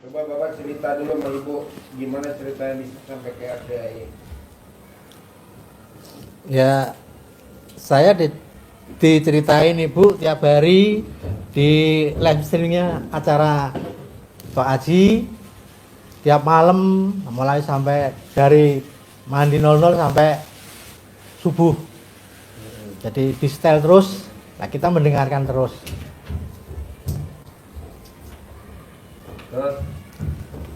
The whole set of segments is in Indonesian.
Coba Bapak cerita dulu sama Ibu, gimana ceritanya bisa sampai ke RDAI? Ya, saya diceritain Ibu tiap hari di live streamingnya acara Pak Haji tiap malam mulai sampai dari mandi 00 sampai subuh. Jadi di setel terus, nah kita mendengarkan terus. Terus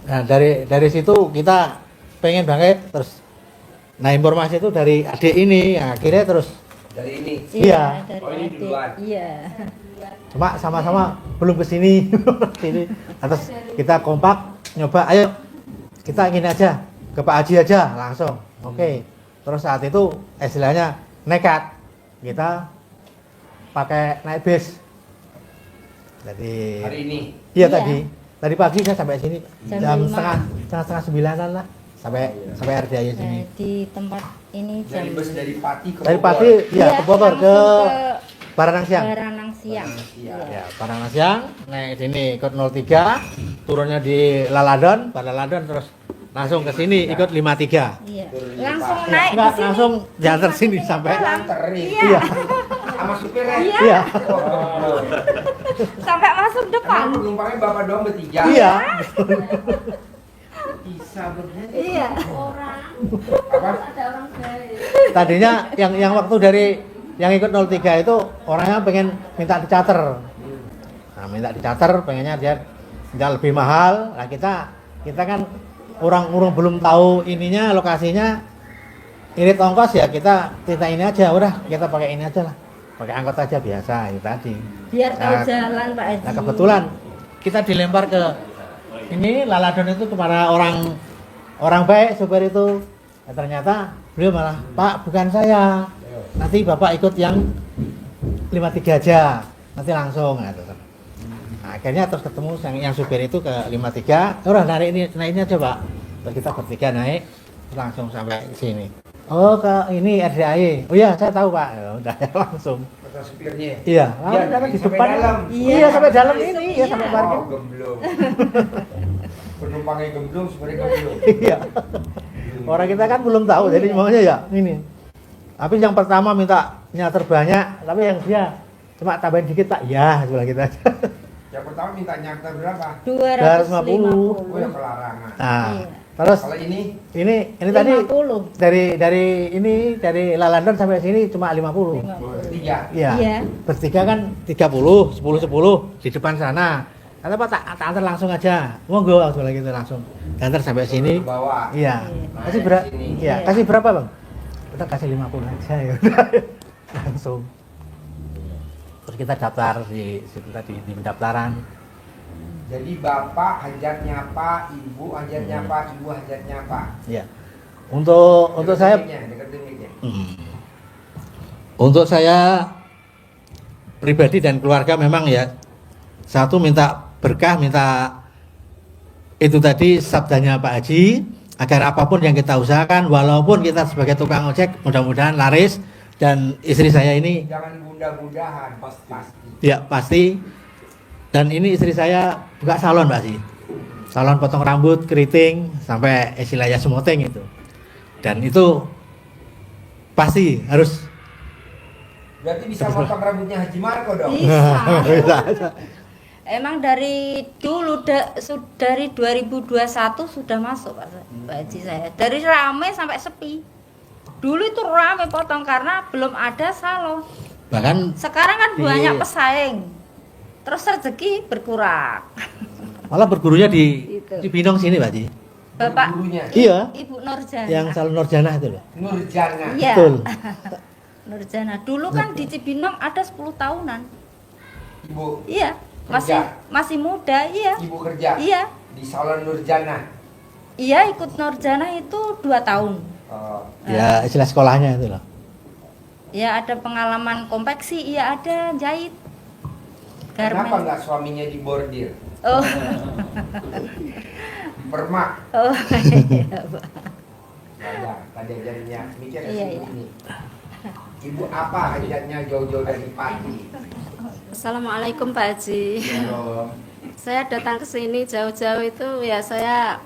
Nah dari situ kita pengen banget terus. Nah informasi itu dari adik ini, nah, akhirnya terus. dari ini. Iya. Dari Oh, ini adik. duluan. Iya. Cuma sama-sama belum kesini. Sini. Terus kita kompak nyoba, ayo kita gini aja ke Pak Haji aja langsung. Oke. Terus saat itu istilahnya nekat kita pakai naik bis. Jadi Hari ini. iya Iya. tadi pagi saya sampai sini Jam jam 5. setengah 9-an lah sampai RDAI sini. Di tempat ini Dari bus dari Pati ke Dari Bogor. Pati ya ke Bogor ke langsung Baranang Siang. Baranang Siang. Iya. Ya, Baranang Siang naik sini ikut 03, turunnya di Laladon, pada Laladon terus langsung ke sini ikut 53. Iya. Turun di Langsung Pati. naik Enggak, ke sini. langsung jalan sini sampai Anterin. iya. Sama supirnya. Iya. Iya. Oh. Sampai masuk depan. Karena penumpangnya Bapak doang bertiga. Iya. Bisa bener. Iya. Apa? Tadinya yang waktu dari yang ikut 03 itu orangnya pengen minta dicater. Nah, minta dicater pengennya dia lebih mahal. Nah, kita kan orang belum tahu ininya lokasinya. Irit ongkos ya kita ini aja, udah kita pakai ini aja lah. Pakai angkot aja biasa itu tadi. Biar tahu Nah, jalan Pak Haji. Nah kebetulan kita dilempar ke ini Laladon itu kepada orang baik supir itu. Nah, ternyata beliau malah, Pak bukan saya, nanti Bapak ikut yang 53 aja, nanti langsung. Nah, akhirnya terus ketemu yang supir itu ke 53, udah naik ini aja Pak. Terus kita bertiga naik langsung sampai sini. Oh ke ini RDAI. Oh iya saya tahu Pak. Ya, udah langsung. Kata supirnya. Iya, Iya, karena di sampai depan. dalam. Iya, sampai dalam ini, Iya. ya sampai parkir. Oh, gemblung. Penumpangnya gemblung, supirnya gemblung. Iya. Orang kita kan belum tahu, jadi maunya ya ini. Tapi yang pertama minta nyater banyak, tapi yang dia cuma tambahin dikit Pak. Ya, sebelah kita aja. Yang pertama minta nyantar berapa? 250. Oh, yang kelarangan. Nah, Iya. terus Kalau ini ini tadi 50. dari Lalandon sampai sini cuma 50. 3. Iya. Iya. Bertiga kan 30, 10 di depan sana. Kata Pak tak antar langsung aja. Monggo sebelah gitu langsung. Antar sampai sini. Bawa. Iya. Iya. Kasih berapa? Sini. Iya, Iya. kasih berapa, Bang? Kita kasih 50 aja ya. udah. Langsung. Terus kita daftar di situ tadi di pendaftaran. Jadi bapak hajat nyapa, ibu hajat nyapa, ibu hajat nyapa. Iya. Untuk Dekat saya mic-nya, dekat mic-nya. Untuk saya pribadi dan keluarga memang ya satu minta berkah, minta itu tadi sabdanya Pak Haji agar apapun yang kita usahakan walaupun kita sebagai tukang ojek mudah-mudahan laris dan istri saya ini Jangan bunda-bundahan, pasti. ya pasti dan ini istri saya buka salon Pak Haji, salon potong rambut, keriting sampai istilahnya semoteng itu dan itu pasti harus Berarti bisa potong rambutnya Haji Marco dong. Bisa. bisa. Emang dari dulu dari 2021 sudah masuk Pak Haji saya. Dari rame sampai sepi. Dulu itu rame potong karena belum ada salon. Bahkan Sekarang kan banyak Iya. pesaing. Terus rezeki berkurang. malah bergurunya di Itu. Cibinong sini Pak Haji. Bapak Gurunya. Iya. Ibu Nurjana. Yang salon Nurjana itu loh. Nurjana. Iya. Betul. Nurjana. Dulu kan di Cibinong ada 10 tahunan. Ibu, Iya. Masih muda, iya. ibu kerja Iya. di salon Nurjana. Iya ikut Nurjana itu 2 tahun. Oh, Ya istilah sekolahnya itu loh. Ya ada pengalaman konveksi, iya ada jahit. kenapa nggak suaminya dibordir? Oh, Permak. oh iya, Pak. Banyak, tadi ajarnya mikir Iya, iya. ini. Ibu apa hajatnya jauh-jauh dari Pati? Assalamualaikum Pak Haji. Halo. Saya datang ke sini jauh-jauh itu ya saya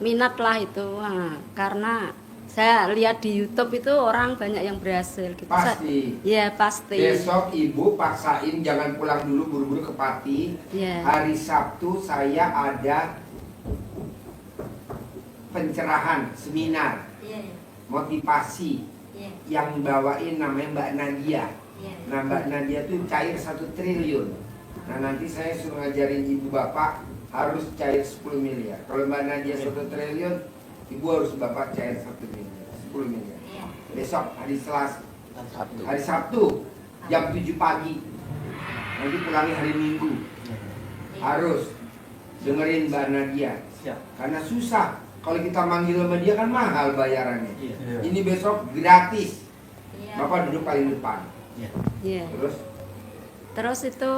minat lah itu. Nah, karena saya lihat di YouTube itu orang banyak yang berhasil gitu. Pasti. Ya pasti. Besok ibu paksain jangan pulang dulu buru-buru ke Pati. Ya. Hari Sabtu saya ada pencerahan, seminar, motivasi yang bawain namanya Mbak Nadia. Nah Mbak Nadia tuh cair 1 triliun. Nah nanti saya suruh ngajarin ibu bapak harus cair 10 miliar. Kalau Mbak Nadia 1 triliun, ibu harus bapak cair 1 miliar, 10 miliar. Besok hari Selasa, hari Sabtu jam 7 pagi. Nanti pulangnya hari Minggu. Harus dengerin Mbak Nadia. Karena susah. Kalau kita manggil sama dia kan mahal bayarannya. Ini besok gratis. Bapak duduk paling depan. Iya. Terus itu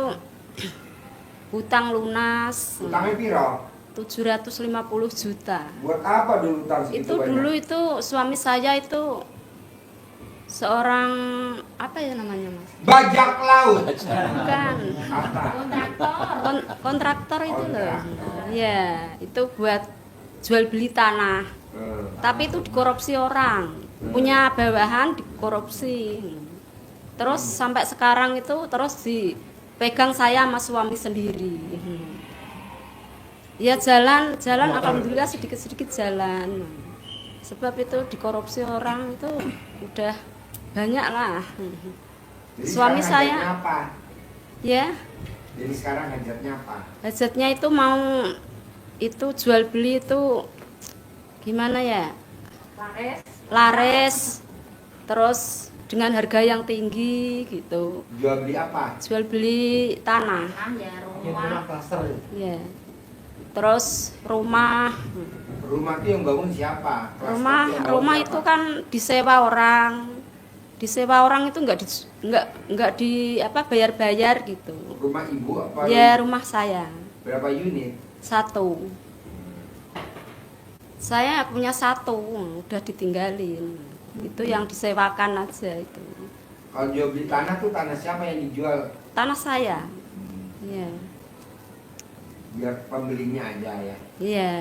hutang lunas utangnya piro? 750 juta. Buat apa dulu utang segitu Itu banyak? dulu itu suami saya itu seorang apa ya namanya Mas? Bajak laut. Bukan. Apa? Kontraktor itu loh. Iya, itu buat jual beli tanah. Tapi itu dikorupsi orang. Punya bawahan dikorupsi. Terus sampai sekarang itu terus dipegang saya sama suami sendiri. Ya jalan alhamdulillah sedikit-sedikit jalan. Sebab itu dikorupsi orang itu udah banyak lah. Jadi Suami sekarang saya hajatnya apa? ya Jadi sekarang hajatnya apa? hajatnya itu mau itu jual beli itu gimana ya? Laris. Terus dengan harga yang tinggi gitu. Jual beli apa? Jual beli tanah. Ya. Terus rumah. Rumah itu yang bangun siapa? Kelas satu yang bangun Rumah siapa? itu kan disewa orang. Disewa orang itu enggak di apa bayar-bayar gitu. Rumah ibu apa? Ya rumah saya. Berapa unit? 1. Saya punya 1, udah ditinggalin. Itu yang disewakan aja itu. Kalau jual beli tanah tuh tanah siapa yang dijual? Tanah saya. Iya. Biar pembelinya aja ya. Iya.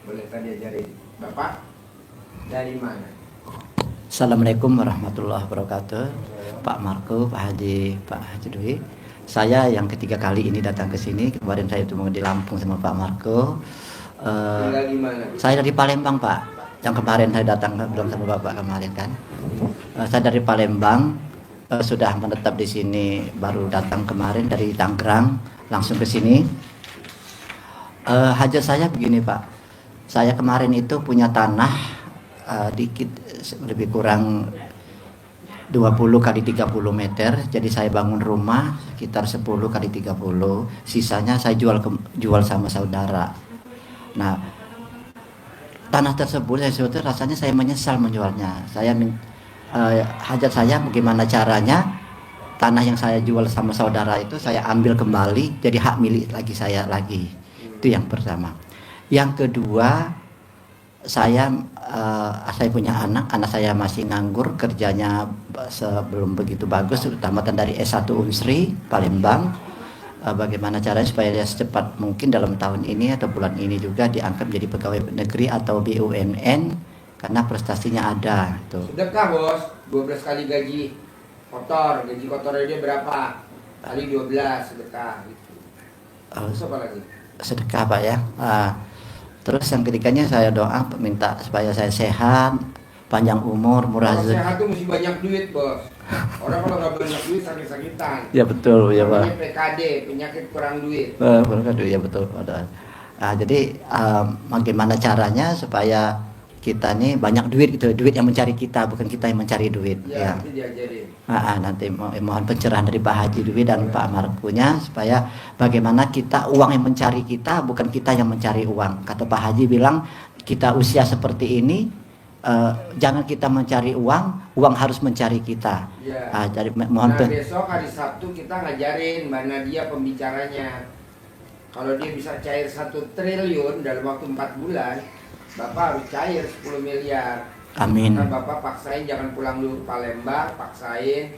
Boleh tadi ajarin. Bapak dari mana? Assalamualaikum warahmatullahi wabarakatuh. Pak Marco, Pak Haji Dwi. Saya yang ketiga kali ini datang ke sini. Kemarin saya cuma di Lampung sama Pak Marco. Tinggal di mana? Saya dari Palembang, Pak. Yang kemarin saya datang belum sama Bapak kemarin kan. Saya dari Palembang, sudah menetap di sini baru datang kemarin dari Tangerang langsung ke sini. Hajat saya begini, Pak. Saya kemarin itu punya tanah dikit lebih kurang 20 kali 30 meter. Jadi saya bangun rumah sekitar 10 kali 30. Sisanya saya jual sama saudara. Nah, tanah tersebut saya sebetulnya rasanya saya menyesal menjualnya. Hajat saya bagaimana caranya tanah yang saya jual sama saudara itu saya ambil kembali jadi hak milik lagi saya lagi. Itu yang pertama. Yang kedua, saya punya anak saya masih nganggur, kerjanya belum begitu bagus, tamatan dari S1 Unsri Palembang. Bagaimana caranya supaya dia secepat mungkin dalam tahun ini atau bulan ini juga diangkat menjadi pegawai negeri atau BUMN karena prestasinya ada itu. Sedekah bos, 12 kali gaji kotor dia berapa? Kali 12 sedekah gitu. Terus apa lagi? Sedekah Pak ya. Terus yang ketiganya saya doa minta supaya saya sehat, panjang umur, murah Kalau rezeki. sehat tuh mesti banyak duit bos. Orang kalau nggak banyak duit sakit-sakitan. Ya betul ya Pak. Namanya PKD, penyakit kurang duit. Ya betul. Jadi bagaimana caranya supaya kita nih banyak duit gitu, duit yang mencari kita bukan kita yang mencari duit. Ya, Ya. nanti diajarin. Nanti mohon pencerahan dari Pak Haji Dwi dan Pak Markunya supaya bagaimana kita uang yang mencari kita bukan kita yang mencari uang. Kata Pak Haji bilang kita usia seperti ini jangan kita mencari uang harus mencari kita. Ya. Jadi mohon Besok hari Sabtu kita ngajarin Mbak Nadia pembicaranya. Kalau dia bisa cair 1 triliun dalam waktu 4 bulan, Bapak harus cair 10 miliar. Amin. Kan Bapak paksain jangan pulang dulu ke Palembang, paksain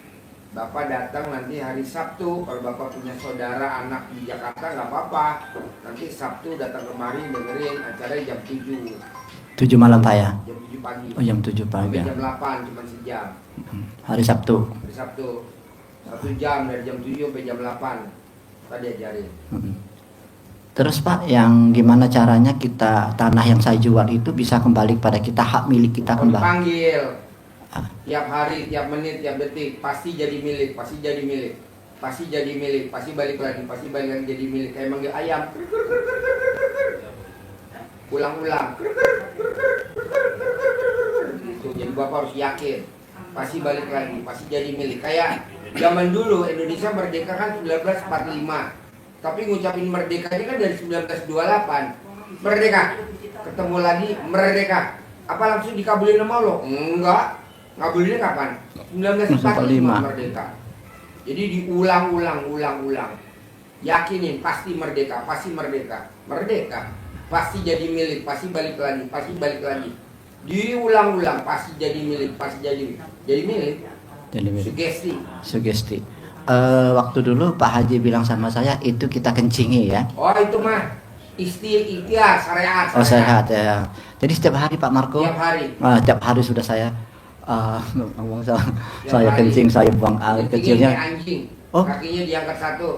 Bapak datang nanti hari Sabtu. Kalau Bapak punya saudara anak di Jakarta nggak apa-apa. Nanti Sabtu datang kemari dengerin acara jam 7. 7 malam Pak ya? Jam 7 pagi. Oh jam 7 pagi. Sampai jam 8 cuma sejam. Hari Sabtu. Hari Sabtu 1 jam dari jam 7 sampai jam 8 tadi ajarin. Terus Pak, yang gimana caranya kita tanah yang saya jual itu bisa kembali kepada kita, hak milik kita Kalau kembali? dipanggil Ah. tiap hari, tiap menit, tiap detik pasti jadi milik, pasti jadi milik, pasti jadi milik, pasti balik lagi jadi milik. Kayak manggil ayam, ulang-ulang. Tuh, jadi Bapak harus yakin, pasti balik lagi, pasti jadi milik. Kayak zaman dulu Indonesia merdeka kan 1945. Tapi ngucapin merdeka ini kan dari 1928. Merdeka. Ketemu lagi merdeka. Apa langsung dikabulin sama Allah? Enggak. Ngabulinnya kapan? 1945 merdeka. Jadi diulang-ulang. Yakinin pasti merdeka, pasti merdeka. Merdeka. Pasti jadi milik, pasti balik lagi, pasti balik lagi. Diulang-ulang pasti jadi milik, pasti jadi milik. Jadi milik. Sugesti. Waktu dulu Pak Haji bilang sama saya itu kita kencingi ya. Oh itu mah ikhtiar syariat. Oh sehat ya. Jadi setiap hari Pak Marco. Tiap hari. Setiap hari sudah saya ngomong saya Tiap hari. kencing, saya buang air Kencingnya kecilnya. kayak anjing. Oh. Kakinya diangkat satu.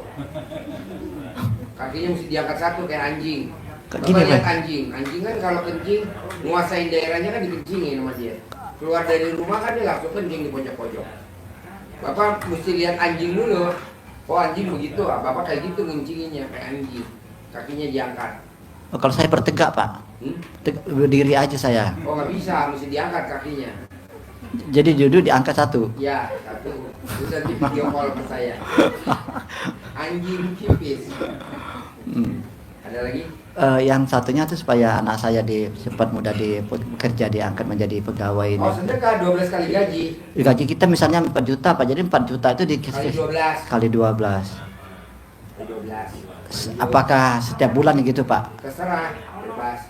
Kakinya mesti diangkat satu kayak anjing. Gini, Bapak lihat Pak. anjing. Anjing kan kalau kencing nguasain daerahnya kan dikencingin sama dia. Keluar dari rumah kan dia langsung kencing di pojok-pojok. Bapak mesti lihat anjing dulu. Oh anjing begitu, Bapak kayak gitu ngencinginnya kayak anjing. Kakinya diangkat. Oh, kalau saya bertegak Pak, berdiri aja saya. Oh nggak bisa, mesti diangkat kakinya. Jadi duduk diangkat satu. Ya, satu. Terus nanti video call ke saya. Anjing kipis. Ada lagi? Yang satunya tuh supaya anak saya cepat mudah bekerja, diangkat menjadi pegawai ini. Oh sedekah 12 kali gaji. Gaji kita misalnya 4 juta Pak, jadi 4 juta itu Kali 12. kali 12. Kali 12. Apakah setiap bulan gitu Pak? Terserah, bebas.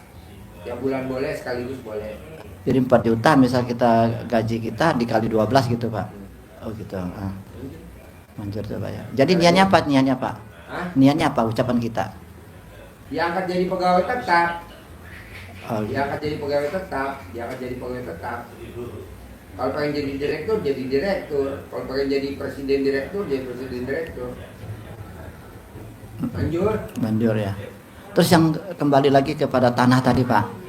Tiap bulan boleh, sekaligus boleh. Jadi 4 juta misal kita gaji kita dikali 12 gitu Pak. Oh gitu. Manjur tuh Pak ya. Jadi niatnya apa? Hah? Niatnya apa ucapan kita? Diangkat jadi pegawai tetap. Oh, Diangkat jadi pegawai tetap. Kalau pengen jadi direktur, jadi direktur. Kalau pengen jadi presiden direktur, jadi presiden direktur. manjur ya. Terus yang kembali lagi kepada tanah tadi Pak.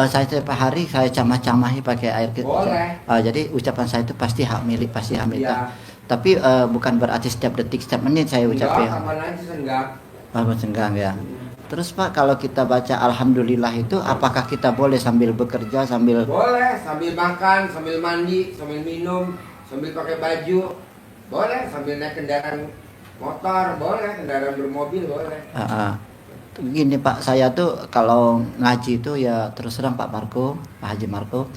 Saya setiap hari saya camah-camahi pakai air kita. Boleh. Jadi ucapan saya itu pasti hak milik, pasti hak milik. Iya. Tapi bukan berarti setiap detik, setiap menit saya ucapin. Enggak, kapan aja senggak. Senggang ya. Terus Pak, kalau kita baca Alhamdulillah itu, apakah kita boleh sambil bekerja, sambil... Boleh, sambil makan, sambil mandi, sambil minum, sambil pakai baju. Boleh, sambil naik kendaraan motor, boleh, kendaraan bermobil, boleh. Gini Pak, saya tuh kalau ngaji itu ya terus terang Pak Marco, Pak Haji Marco,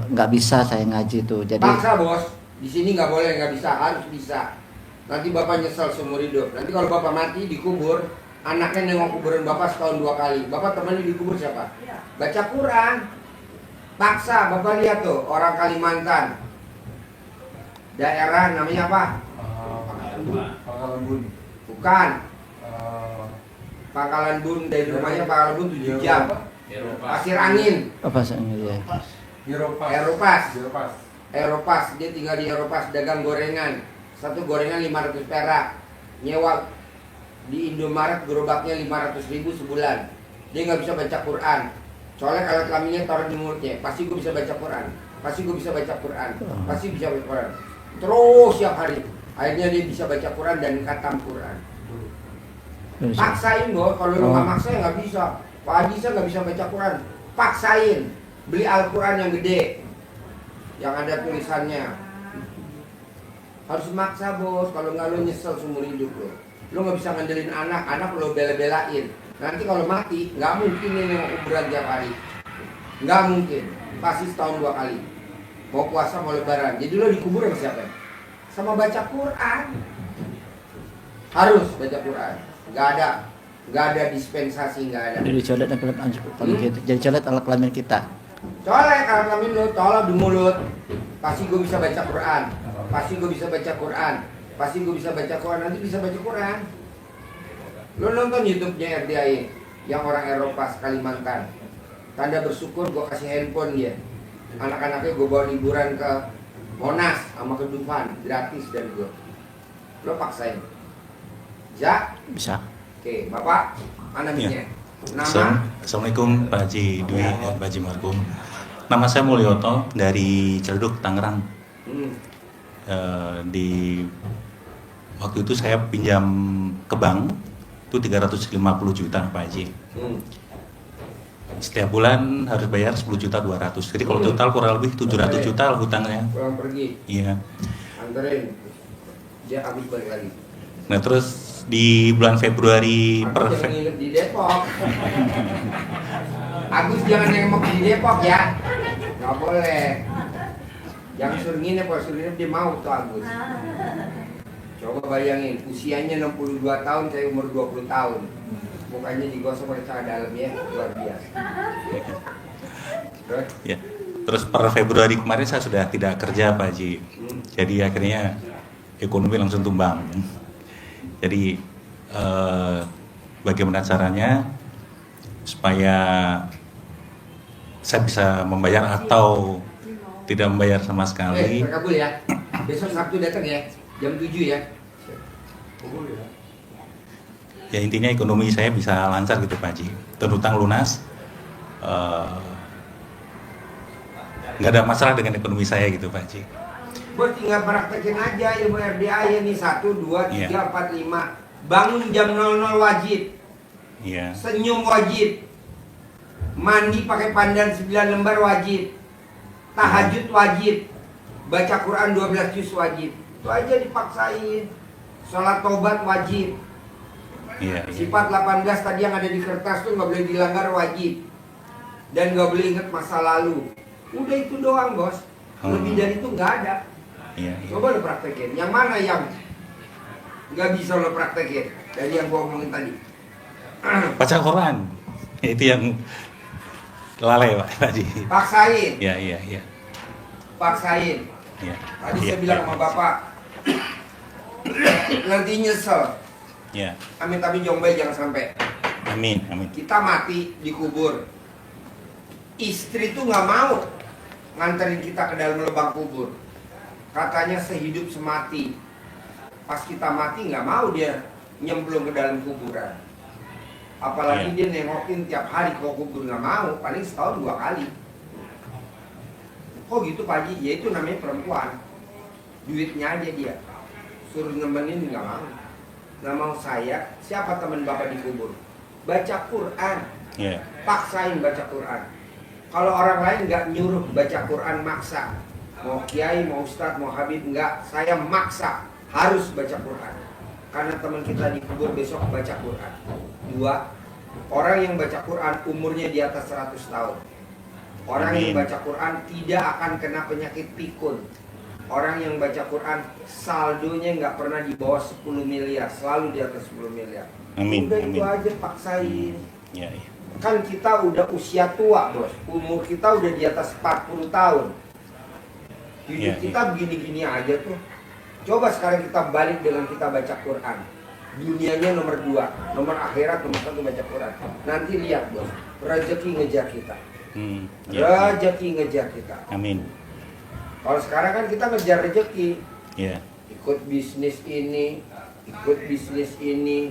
nggak bisa saya ngaji tuh. Jadi Paksa bos, di sini nggak boleh, nggak bisa, harus bisa. Nanti Bapak nyesel seumur hidup. Nanti kalau Bapak mati dikubur, anaknya nengok kuburan Bapak setahun 2 kali. Bapak temannya dikubur siapa? Baca Quran. Paksa, Bapak lihat tuh orang Kalimantan. Daerah namanya apa? Pangkalan Bun. Bukan. Pangkalan Bun, dari rumahnya Pangkalan Bun 7 jam. Pasir Angin, apa sih ya? Eropas. Dia tinggal di Eropas, dagang gorengan. Satu gorengan 500 perak. Nyewa di Indomaret gerobaknya 500.000 sebulan. Dia nggak bisa baca Quran. Soalnya kalau kelaminnya taruh di mulutnya, pasti gue bisa baca Quran. Pasti bisa baca Quran. Terus setiap hari. Akhirnya dia bisa baca Quran dan khatam Quran. Paksain bos, kalau lu nggak maksa ya nggak bisa. Pak Haji saya nggak bisa baca Quran. Paksain, beli Al-Quran yang gede, yang ada tulisannya. Harus maksa bos, kalau nggak lo nyesel seumur hidup lo. Lo nggak bisa ngandelin anak lo bela-belain. Nanti kalau mati, nggak mungkin ini mau kuburan tiap hari. Nggak mungkin, pasti setahun 2 kali. Mau puasa mau lebaran. Jadi lo dikubur sama siapa? Sama baca Quran. Harus baca Quran. Nggak ada dispensasi, nggak ada. Jadi colet jadi colet alat kelamin kita. Colek kalau kelamin lo, tolong di mulut. Pasti gue bisa baca Quran. pasti gue bisa baca Quran, pasti gue bisa baca Quran, nanti bisa baca Quran. Lo nonton YouTube-nya RDI yang orang Eropa Kalimantan, tanda bersyukur gue kasih handphone dia, anak-anaknya gue bawa liburan ke Monas sama ke Dufan gratis dari gue. Lo paksain, ya? Bisa. Oke, Bapak, mana Iya. mic-nya? Nama? Assalamualaikum Pak Haji Dwi dan Pak Haji Markum. Nama saya Mulyoto dari Ciledug, Tangerang. Hmm. Di waktu itu saya pinjam ke bank itu 350 juta Pak Haji. Hmm. Setiap bulan harus bayar 10.200.000. Jadi kalau total kurang lebih 700 juta lah hutangnya. Pulang pergi, Iya. anterin, dia habis balik lagi. Nah terus di bulan Februari Agus jangan nginep di Depok. Agus jangan nginep di Depok ya. Gak boleh. Jangan suruh nginep, kalau suruh nginep dia mau tuh Agus. Coba bayangin, usianya 62 tahun, saya umur 20 tahun. Mukanya digosok pakai celana dalam ya, luar biasa. Terus? Ya. Terus per Februari kemarin saya sudah tidak kerja Pak Haji. Jadi akhirnya ekonomi langsung tumbang. Jadi bagaimana caranya supaya saya bisa membayar atau tidak membayar sama sekali? Terkabul ya. Besok Sabtu datang ya, jam 7 ya. Ya intinya ekonomi saya bisa lancar gitu Pak Haji. Dan hutang lunas, nggak ada masalah dengan ekonomi saya gitu Pak Haji. Bos tinggal praktekin aja ilmu RDA ini 1, 2, 3, Iya. 4, 5. Bangun jam 00 wajib. Iya. Senyum wajib. Mandi pakai pandan 9 lembar wajib. Tahajud wajib. Baca Quran 12 juz wajib. Itu aja dipaksain. Sholat tobat wajib. Iya. Sifat 18 tadi yang ada di kertas tuh nggak boleh dilanggar wajib. Dan nggak boleh ingat masa lalu. Udah itu doang bos. Lebih dari itu nggak ada. Iya. Iya. Coba lo praktekin. Yang mana yang nggak bisa lo praktekin dari yang gua omongin tadi? Baca Quran. Itu yang lalai Pak Haji. Paksain, Iya, iya, iya. paksain. Iya. Tadi Iya, saya bilang iya. sama bapak, nanti nyesel. Iya. Amin tapi jombel jangan sampai. Amin, amin. Kita mati dikubur. Istri tuh nggak mau nganterin kita ke dalam lubang kubur. Katanya sehidup semati. Pas kita mati nggak mau dia nyemplung ke dalam kuburan. Apalagi dia nengokin tiap hari ke kubur, nggak mau. Paling setahun 2 kali. Kok gitu Pak Haji? Ya itu namanya perempuan. Duitnya aja dia. Suruh nemenin nggak mau. Nggak mau saya. Siapa teman bapak di kubur? Baca Quran. Iya. Paksain baca Quran. Kalau orang lain nggak nyuruh baca Quran maksa. Mau kiai, mau ustadz, mau habib nggak. Saya maksa harus baca Quran. Karena teman kita di kubur besok baca Quran. 2, orang yang baca Quran umurnya di atas 100 tahun. Orang yang Amin. baca Quran tidak akan kena penyakit pikun. Orang yang baca Quran saldonya nggak pernah di bawah 10 miliar, selalu di atas 10 miliar. Amin, Udah itu amin. aja paksain. Iya, iya. Kan kita udah usia tua bos, umur kita udah di atas 40 tahun. Hidup Iya, kita begini-gini aja tuh. Coba sekarang kita balik dengan kita baca Quran. Dunianya nomor 2, nomor akhirat nomor 1 baca Quran. Nanti lihat bos, rezeki ngejar kita. Iya. Rezeki ngejar kita. Amin. Kalau sekarang kan kita ngejar rezeki, Iya. ikut bisnis ini,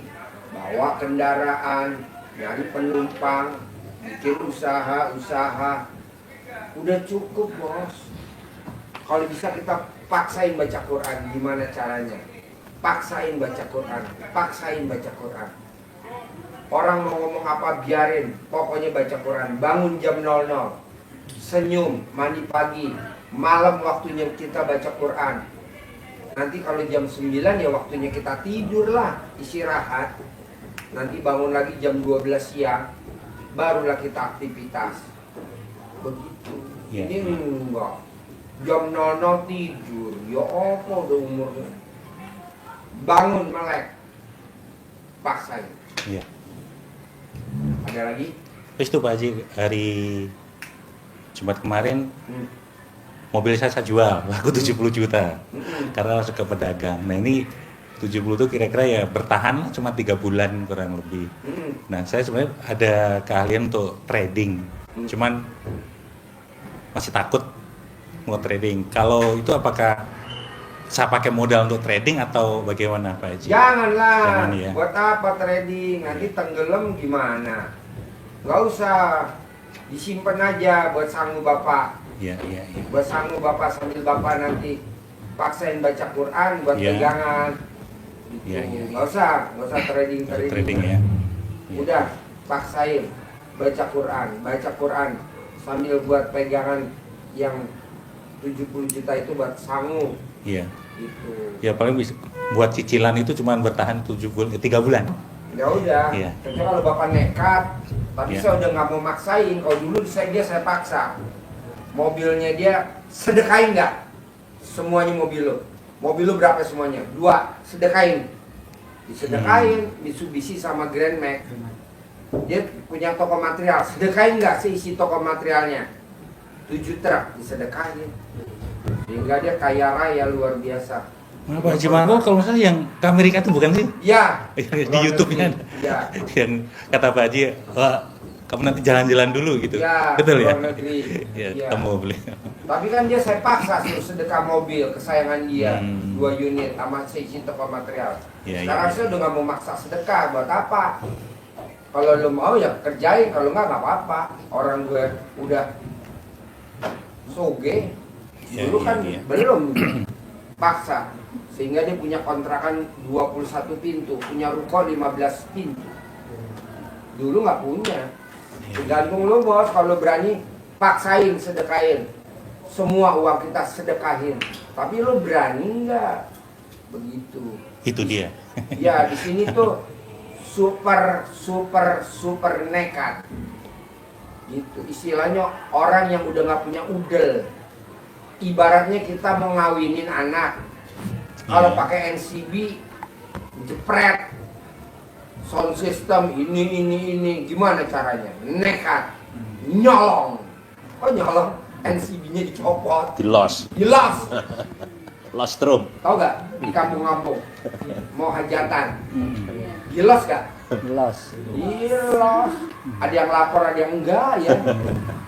bawa kendaraan, nyari penumpang, bikin usaha. Udah cukup bos. Kalau bisa kita paksain baca Quran, gimana caranya? Paksain baca Quran, paksain baca Quran. Orang mau ngomong apa biarin, pokoknya baca Quran. Bangun jam 00, senyum, mandi pagi, malam waktunya kita baca Quran. Nanti kalau jam 9 ya waktunya kita tidur lah, istirahat. Nanti bangun lagi jam 12 siang, barulah kita aktivitas. Begitu. Iya. Ini enggak. Jam 00 tidur, ya apa udah umurnya. Bangun melek, paksain. Iya. Ada lagi? Terus itu Pak Haji, hari Jumat kemarin mobil saya jual, laku 70 juta. Karena langsung ke pedagang. Nah ini 70 itu kira-kira ya bertahan lah cuma 3 bulan kurang lebih. Nah saya sebenarnya ada keahlian untuk trading, cuman masih takut mau trading. Kalau itu apakah saya pakai modal untuk trading atau bagaimana Pak Haji? Janganlah. Jangan, ya. Buat apa trading? Nanti tenggelam gimana? Gak usah. Disimpan aja buat sanggup Bapak. Iya. Buat sanggup Bapak sambil Bapak nanti paksain baca Quran buat Iya. pegangan. Iya. Gak usah trading. Trading ya. Udah paksain baca Quran sambil buat pegangan yang 70 juta itu buat sangu. Iya. Gitu. Ya paling bisa buat cicilan itu cuma bertahan 3 bulan. Ya udah. Iya. Tapi kalau Bapak nekat, tapi Iya. saya udah nggak mau maksain. Kalau dulu saya paksa. Mobilnya dia sedekain nggak? Semuanya mobil lo berapa semuanya? 2, sedekain. Disedekain Mitsubishi sama Grand Max. Dia punya toko material, sedekain nggak seisi toko materialnya? 7 truk disedekahin. Sehingga dia kaya raya luar biasa. Nah, Pak Haji Marmo kalau misalnya yang ke Amerika itu bukan sih? Ya. Di YouTube-nya ada. Ya. Yang kata Pak Haji, wah kamu nanti jalan-jalan dulu gitu. Ya, Betul ya? luar negeri. Ya, Ya. kamu beli. Tapi kan dia saya paksa suruh sedekah mobil kesayangan dia 2 Hmm. unit sama seisi toko material. Ya, Sekarang ya. saya udah nggak mau maksa sedekah buat apa? Kalau lo mau ya kerjain, kalau nggak apa-apa. Orang gue udah soge, Ya, dulu ya, kan ya. belum paksa, sehingga dia punya kontrakan 21 pintu, punya ruko 15 pintu. Dulu nggak punya. Tergantung lo bos, kalau berani paksain sedekahin. Semua uang kita sedekahin. Tapi lo berani nggak? Begitu. Itu dia. Ya di sini tuh super nekat. Gitu. Istilahnya orang yang udah nggak punya udel. Ibaratnya kita mau ngawinin anak. Kalau pakai NCB jepret. Sound system ini gimana caranya? Nekat. Nyolong. Oh nyolong? NCB-nya dicopot. Di-loss. Jelas. Lost room. Tahu gak di kampung-kampung mau hajatan, gilos gak? Los. Gilos. Ada yang lapor, ada yang enggak ya.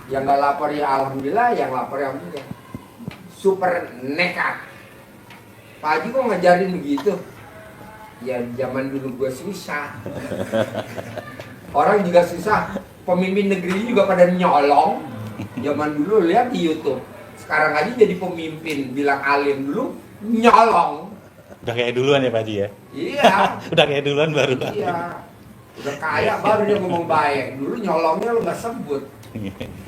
Yang nggak lapor ya alhamdulillah, yang lapor ya alhamdulillah. Super nekat. Pak Haji kok ngajarin begitu? Ya zaman dulu gue susah. Orang juga susah. Pemimpin negeri juga pada nyolong. Zaman dulu lihat di YouTube. Sekarang aja jadi pemimpin, bilang alim, dulu nyolong. Udah kayak duluan ya Pak Haji ya? Iya. Udah kayak duluan baru. Iya. Udah kaya baru dia ngomong baik. Dulu nyolongnya lu nggak sebut.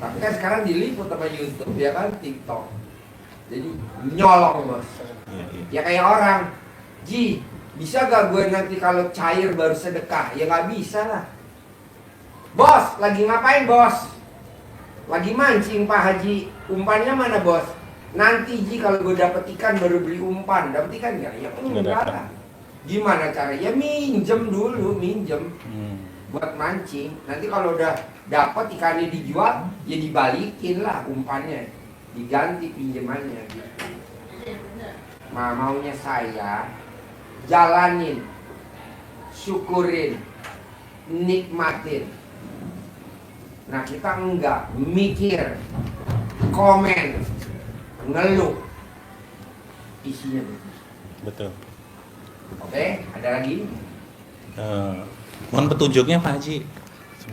Tapi kan sekarang diliput sama YouTube, ya kan TikTok. Jadi nyolong bos. Ya kayak orang, Ji, bisa gak gue nanti kalau cair baru sedekah? Ya nggak bisa lah. Bos, lagi ngapain bos? Lagi mancing Pak Haji. Umpannya mana bos? Nanti Ji kalau gue dapet ikan baru beli umpan. Dapet ikan nggak? Ya enggak lah. Gimana caranya? Ya minjem dulu, minjem buat mancing. Nanti kalau udah dapet ikannya dijual, ya dibalikin lah umpannya, diganti pinjamannya. Gitu. Nah, maunya saya jalanin, syukurin, nikmatin. Nah kita enggak mikir, komen, ngeluh, isinya begitu. Betul. Oke, ada lagi? Mohon petunjuknya Pak Haji.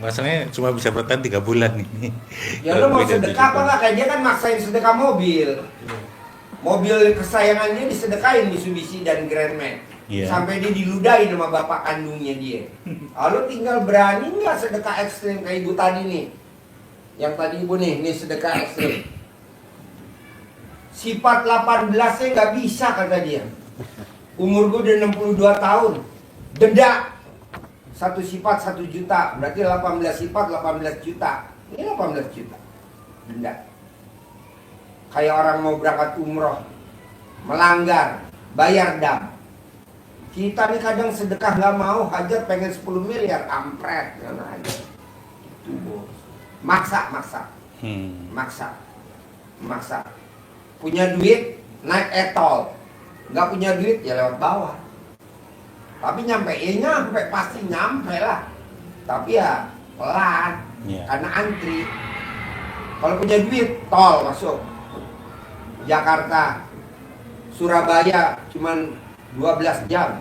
Masalahnya cuma bisa bertahan 3 bulan nih. Ya lo mau sedekah apa nggak? Kayak dia kan maksain sedekah mobil. Mobil kesayangannya disedekahin Mitsubishi dan Grand Max. Iya. Sampai dia diludahin sama bapak kandungnya dia. Lalu tinggal berani nggak sedekah ekstrim kayak ibu tadi nih. Yang tadi ibu nih sedekah ekstrim. Sifat 18-nya nggak bisa kata dia. Umur gue udah 62 tahun. Denda. 1 sifat 1 juta. Berarti 18 sifat 18 juta. Ini 18 juta. Denda. Kayak orang mau berangkat umroh. Melanggar. Bayar dam. Kita nih kadang sedekah nggak mau. Hajat pengen 10 miliar. Kampret. Itu bos. Maksa. Punya duit naik tol, nggak punya duit ya lewat bawah. Tapi nyampe pasti nyampe lah. Tapi ya pelan, Iya. karena antri. Kalau punya duit, tol masuk. Jakarta, Surabaya cuman 12 jam.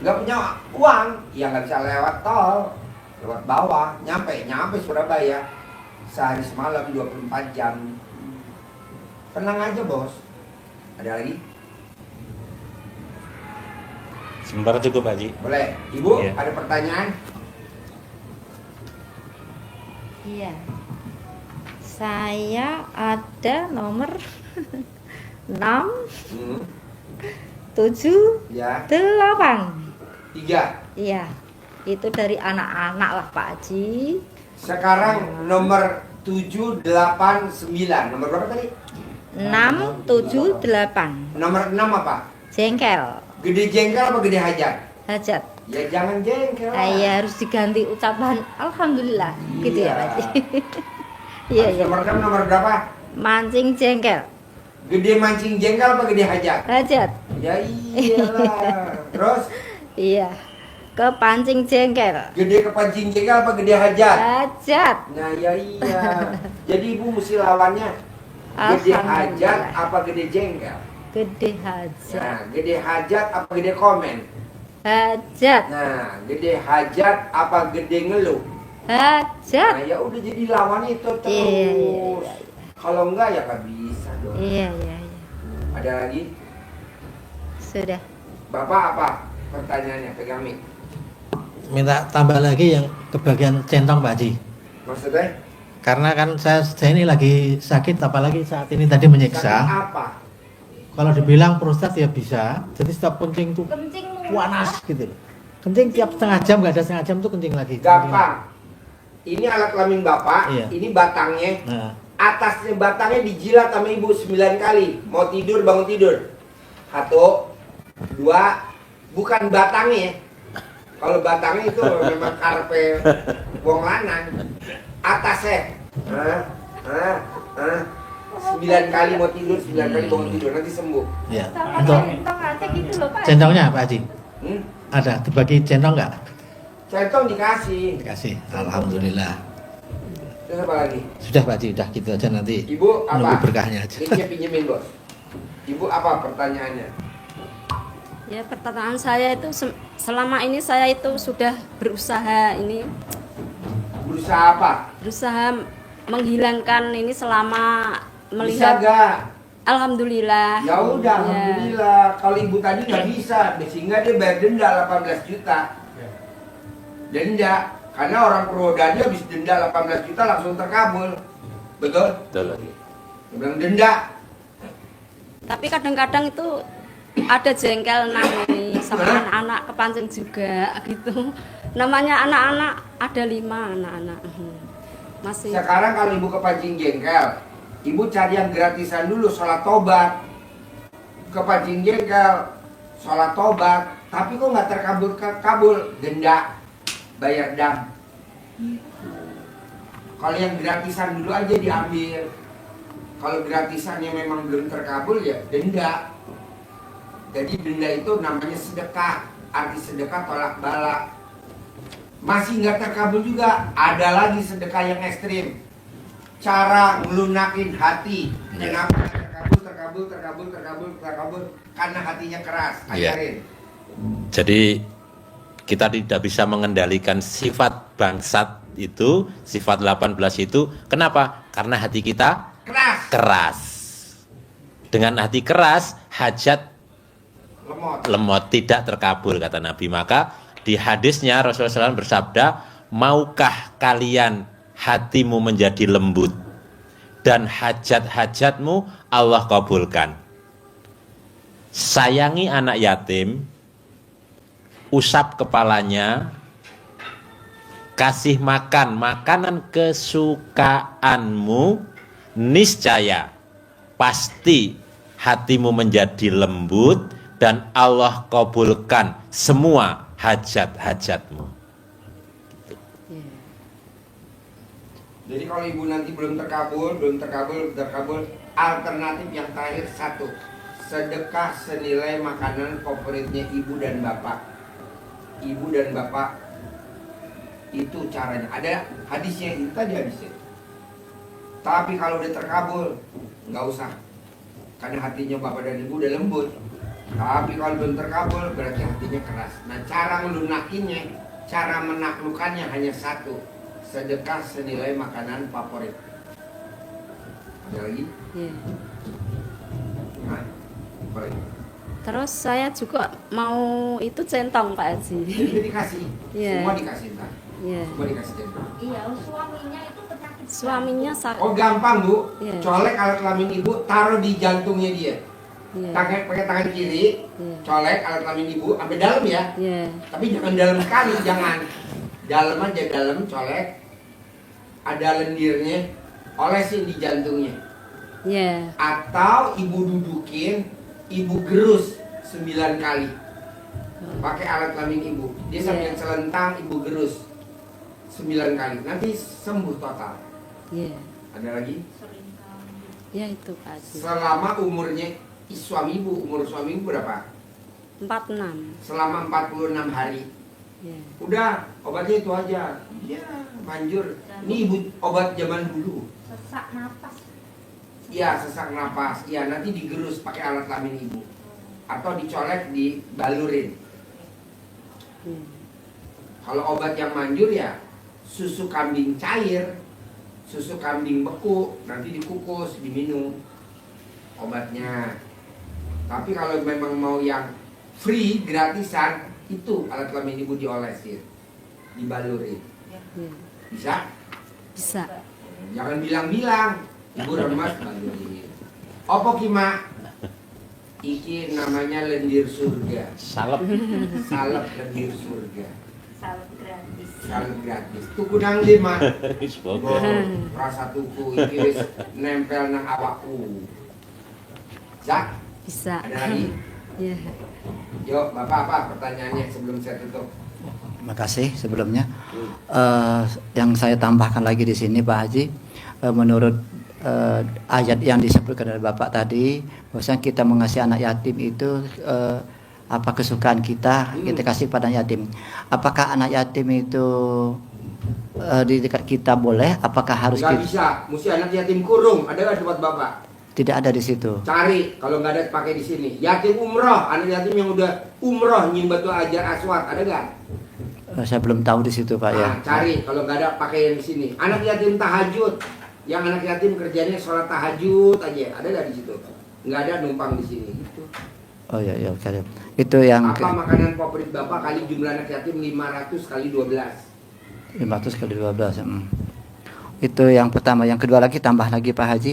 Nggak punya uang, ya nggak bisa lewat tol, lewat bawah, nyampe Surabaya sehari semalam 24 jam. Tenang aja bos. Ada lagi? Sebentar cukup Pak Haji. Boleh. Ibu, Iya. ada pertanyaan? Iya. Saya ada nomor 6, Hmm. 7, Ya. 8. 3. Iya. Itu dari anak-anak lah Pak Haji. Sekarang nomor 7, 8, 9. Nomor berapa tadi? 6, 7, 8. Nomor 6 apa? Jengkel. Gede jengkel apa gede hajat? Hajat. Ya jangan jengkel lah. Iya, harus diganti ucapan alhamdulillah gitu ya Pak Haji. Iya, iya. Nomor 6 nomor berapa? Mancing jengkel. Gede mancing jengkel apa gede hajat? Hajat. Ya iyalah. Terus Iya. Kepancing jengkel. gede kepancing jengkel apa gede hajat? Hajat. Nah ya iya. Jadi ibu mesti lawannya gede hajat apa gede jengkel? Gede hajat. Nah, gede hajat apa gede komen? Hajat. Nah, gede hajat apa gede ngeluh? Hajat. Nah, ya udah jadi lawan itu terus. Iya, iya, iya. Kalau enggak ya nggak bisa dong. Iya, iya, iya. Ada lagi? Sudah. Bapak apa pertanyaannya? Pegang mic. Minta tambah lagi yang kebagian centong Pak Haji. Maksudnya? Karena kan saya ini lagi sakit, apalagi saat ini tadi Sakit menyiksa. apa? Kalau dibilang prostat ya bisa. Jadi setiap kencing tuh Kencing panas gitu loh. Kencing tiap setengah jam, nggak ada setengah jam tuh kencing lagi. Gampang. Ini alat kelamin bapak. Iya. Ini batangnya. Nah, Atasnya batangnya dijilat sama ibu 9 kali. Mau tidur bangun tidur. 1, 2, bukan batangnya. Kalau batangnya itu memang karpe buang lanang. Atasnya. 9 kali mau tidur, 9 kali bangun tidur, nanti sembuh. ya. Untuk centong aja gitu loh Pak. centongnya Pak Haji, Hmm? ada dibagi centong nggak? Centong dikasih. Dikasih. Alhamdulillah. Terus apa lagi? Sudah Pak Haji, udah gitu aja nanti. Ibu Nunggu apa? berkahnya aja. Ini pinjemin bos. Ibu apa pertanyaannya? Ya, pertanyaan saya itu selama ini saya itu sudah berusaha Berusaha apa? menghilangkan ini selama Bisa melihat. gak? Alhamdulillah. Ya udah, alhamdulillah. Kalau ibu tadi nggak bisa, sehingga dia bayar denda 18 juta. Denda, karena orang Purwodadi habis denda 18 juta langsung terkabul. Betul? Betul. Dia bilang denda. Tapi kadang-kadang itu ada jengkel ini sama anak-anak kepancing juga gitu. Namanya anak-anak ada 5 anak-anak. Masih. Sekarang kalau ibu kepancing jengkel, ibu cari yang gratisan dulu, sholat tobat. Kepancing jengkel, sholat tobat. Tapi kok nggak terkabul, denda, bayar dam. Kalau yang gratisan dulu aja diambil. Kalau gratisannya memang belum terkabul ya denda. Jadi denda itu namanya sedekah. Arti sedekah tolak bala. Masih nggak terkabul juga, ada lagi sedekah yang ekstrim. Cara ngelunakin hati. Kenapa nggak terkabul? Karena hatinya keras. Iya. Ajarin. Jadi kita tidak bisa mengendalikan sifat bangsat itu, sifat 18 itu. Kenapa? Karena hati kita Keras. keras. Dengan hati keras, hajat lemot tidak terkabul kata Nabi. Maka di hadisnya Rasulullah SAW bersabda, maukah kalian hatimu menjadi lembut dan hajat-hajatmu Allah kabulkan. Sayangi anak yatim, usap kepalanya, kasih makan makanan kesukaanmu, niscaya pasti hatimu menjadi lembut dan Allah kabulkan semua hajat-hajatmu. Jadi kalau ibu nanti belum terkabul, alternatif yang terakhir satu, sedekah senilai makanan favoritnya ibu dan bapak. Ibu dan bapak itu caranya. Ada hadisnya, itu tadi hadisnya. Tapi kalau udah terkabul, nggak usah, karena hatinya bapak dan ibu udah lembut. Tapi kalau belum terkabul, berarti hatinya keras. Nah, cara melunakinya, cara menaklukkannya hanya satu, sedekah senilai makanan favorit. Ada lagi? Iya. Nah, apa lagi? Terus saya juga mau itu centong Pak Haji. Itu dikasih, Iya. semua dikasih ntar. Iya. Semua dikasih centang. Iya, suaminya itu penyakit. Suaminya sakit. Oh gampang bu, Iya. colek alat kelamin ibu, taruh di jantungnya dia. Iya. Pakai tangan kiri, Iya. colek alat kelamin ibu, sampai dalam ya. Iya. Tapi jangan dalam sekali, jangan. Dalam aja, dalam colek. Ada lendirnya, olesin di jantungnya. Iya. Atau ibu dudukin, ibu gerus 9 kali. Pakai alat kelamin ibu. Dia sambil selentang, ibu gerus 9 kali. Nanti sembuh total. Iya. Ada lagi? Ya itu Pak Haji. Selama umurnya suami ibu, umur suami ibu berapa? 46. Selama 46 hari. Iya. Udah, obatnya itu aja. Iya, manjur. Ini ibu obat zaman dulu. Sesak napas. Iya, sesak napas. Iya, nanti digerus pakai alat kelamin ibu. Atau dicolek, dibalurin. Iya. Kalau obat yang manjur ya susu kambing cair, susu kambing beku, nanti dikukus, diminum obatnya. Tapi kalau memang mau yang free, gratisan, itu alat kelamin ibu diolesin, dibalurin. Iya. Bisa? Bisa. Jangan bilang-bilang, ibu remas balurin. Opo kima? Iki namanya lendir surga. Salep. Salep lendir surga. Salep gratis. Salep gratis. Tuku nang di mah. Semoga. Rasa tuku iki wis nempel nang awakku. Zak, Bisa. ada lagi? Iya. Yuk, Bapak apa pertanyaannya sebelum saya tutup? Terima kasih sebelumnya. Yang saya tambahkan lagi di sini Pak Haji, menurut ayat yang disebutkan oleh Bapak tadi, bahwasanya kita mengasihi anak yatim itu apa kesukaan kita kasih pada yatim. Apakah anak yatim itu di dekat kita boleh? Apakah harus Nggak bisa, mesti anak yatim kurung. Ada nggak tempat Bapak? tidak ada di situ? Cari, kalau nggak ada pakai di sini. Yatim umroh, anak yatim yang udah umroh nyimbatul ajar aswad, ada nggak? Saya belum tahu di situ Pak ya. Nah, cari, kalau nggak ada pakai yang di sini. Anak yatim tahajud, yang anak yatim kerjanya sholat tahajud aja, ada nggak di situ? Nggak ada, numpang di sini. Gitu. Oh ya ya, oke. Itu yang Apa makanan favorit Bapak kali jumlah anak yatim 500 kali 12? 500 kali 12. Itu yang pertama. Yang kedua lagi, tambah lagi Pak Haji.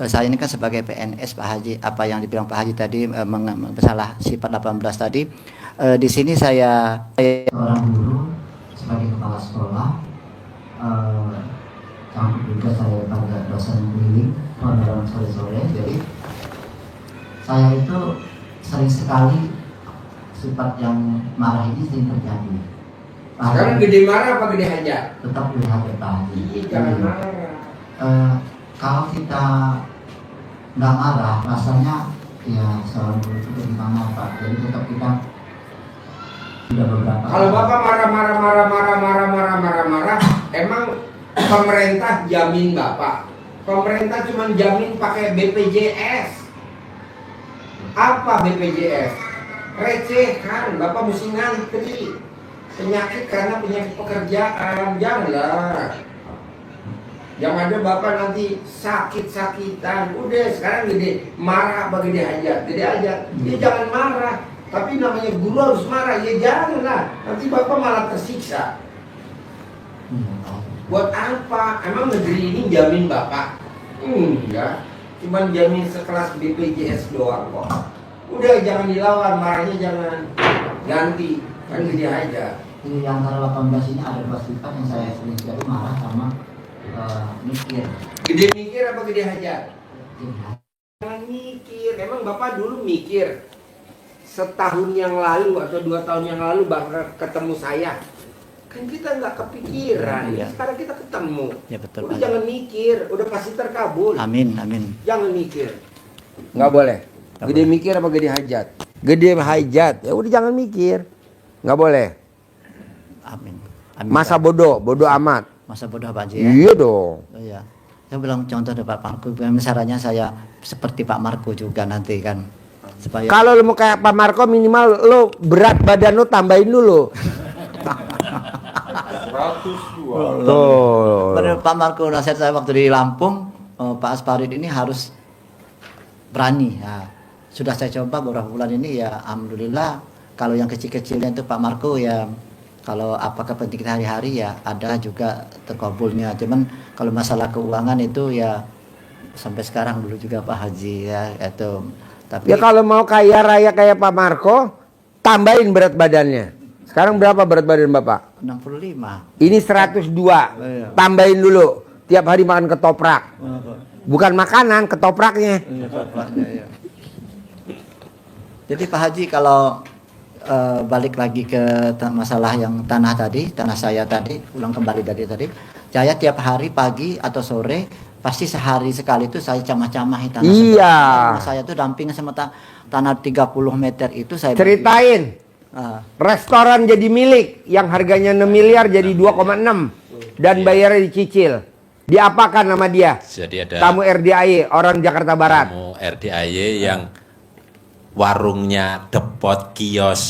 Saya ini kan sebagai PNS Pak Haji, apa yang dibilang Pak Haji tadi masalah sifat 18 tadi. Di sini saya seorang guru sebagai kepala sekolah, campur juga saya pada dosen keliling dalam sore-sore. Jadi saya itu sering sekali sifat yang marah ini sering terjadi. Sekarang gede marah apa gede hajat? Tetap lihat ya Pak Haji. Iya, jangan marah. Kalau kita nggak marah, rasanya ya seorang guru itu gimana Pak? Jadi tetap kita sudah beberapa. Kalau Bapak marah, emang pemerintah jamin Bapak? Pemerintah cuma jamin pakai BPJS. Apa BPJS? Recehan, Bapak mesti ngantri. Penyakit karena penyakit pekerjaan, janganlah. Yang ada Bapak nanti sakit-sakitan. Udah sekarang gede marah apa gede hajat? Gede hajat. Ya jangan marah. Tapi namanya guru harus marah. Ya janganlah. Nanti Bapak malah tersiksa. Buat apa? Emang negeri ini jamin Bapak? Enggak. Cuman jamin sekelas BPJS doang kok. Udah jangan dilawan, marahnya jangan. Ganti. Kan gede hajat. Di antara 18 ini ada dua sifat yang saya sering sekali marah sama mikir. Gede mikir apa gede hajat? Jangan mikir. Emang Bapak dulu mikir setahun yang lalu atau 2 tahun yang lalu bakal ketemu saya. Kan kita nggak kepikiran. Iya. Sekarang kita ketemu. Ya betul, Udah Pak. jangan mikir, udah pasti terkabul. Amin, amin. Jangan mikir. Nggak boleh. Gede mikir apa gede hajat? Gede hajat, ya udah jangan mikir. Nggak boleh. Amin. Amin. Masa Pak. bodoh amat. Masa bodoh Pak Haji ya? Iya dong. Oh, iya. Saya bilang contoh deh Pak Marco, misalnya saya seperti Pak Marco juga nanti kan. Supaya Kalau lu mau kayak Pak Marco minimal lu berat badan lu tambahin dulu. 102. Tuh. Pada Pak Marco nasihat saya waktu di Lampung, Pak Asparid ini harus berani. Ya. Sudah saya coba beberapa bulan ini ya, alhamdulillah. Kalau yang kecil-kecilnya itu Pak Marco ya, kalau apa kepentingan hari-hari ya ada juga terkabulnya. Cuman kalau masalah keuangan itu ya sampai sekarang dulu juga Pak Haji ya itu. Tapi Ya kalau mau kaya raya kayak Pak Marco, tambahin berat badannya. Sekarang berapa berat badan Bapak? 65. Ini 102. Iya. Tambahin dulu. Tiap hari makan ketoprak. Bukan makanan, ketopraknya. Iya. Jadi Pak Haji kalau balik lagi ke masalah yang tanah tadi, tanah saya tadi, ulang kembali dari tadi. Saya tiap hari pagi atau sore pasti sehari sekali itu saya camah-camahi tanah. Iya. Rumah saya tuh dampingan sama tanah 30 meter itu saya Ceritain. Ah, Restoran jadi milik yang harganya 6 miliar jadi 2,6 dan bayarnya dicicil. Diapakan nama dia? Jadi ada Tamu RDAY orang Jakarta Barat. tamu RDAY yang warungnya depot, kios,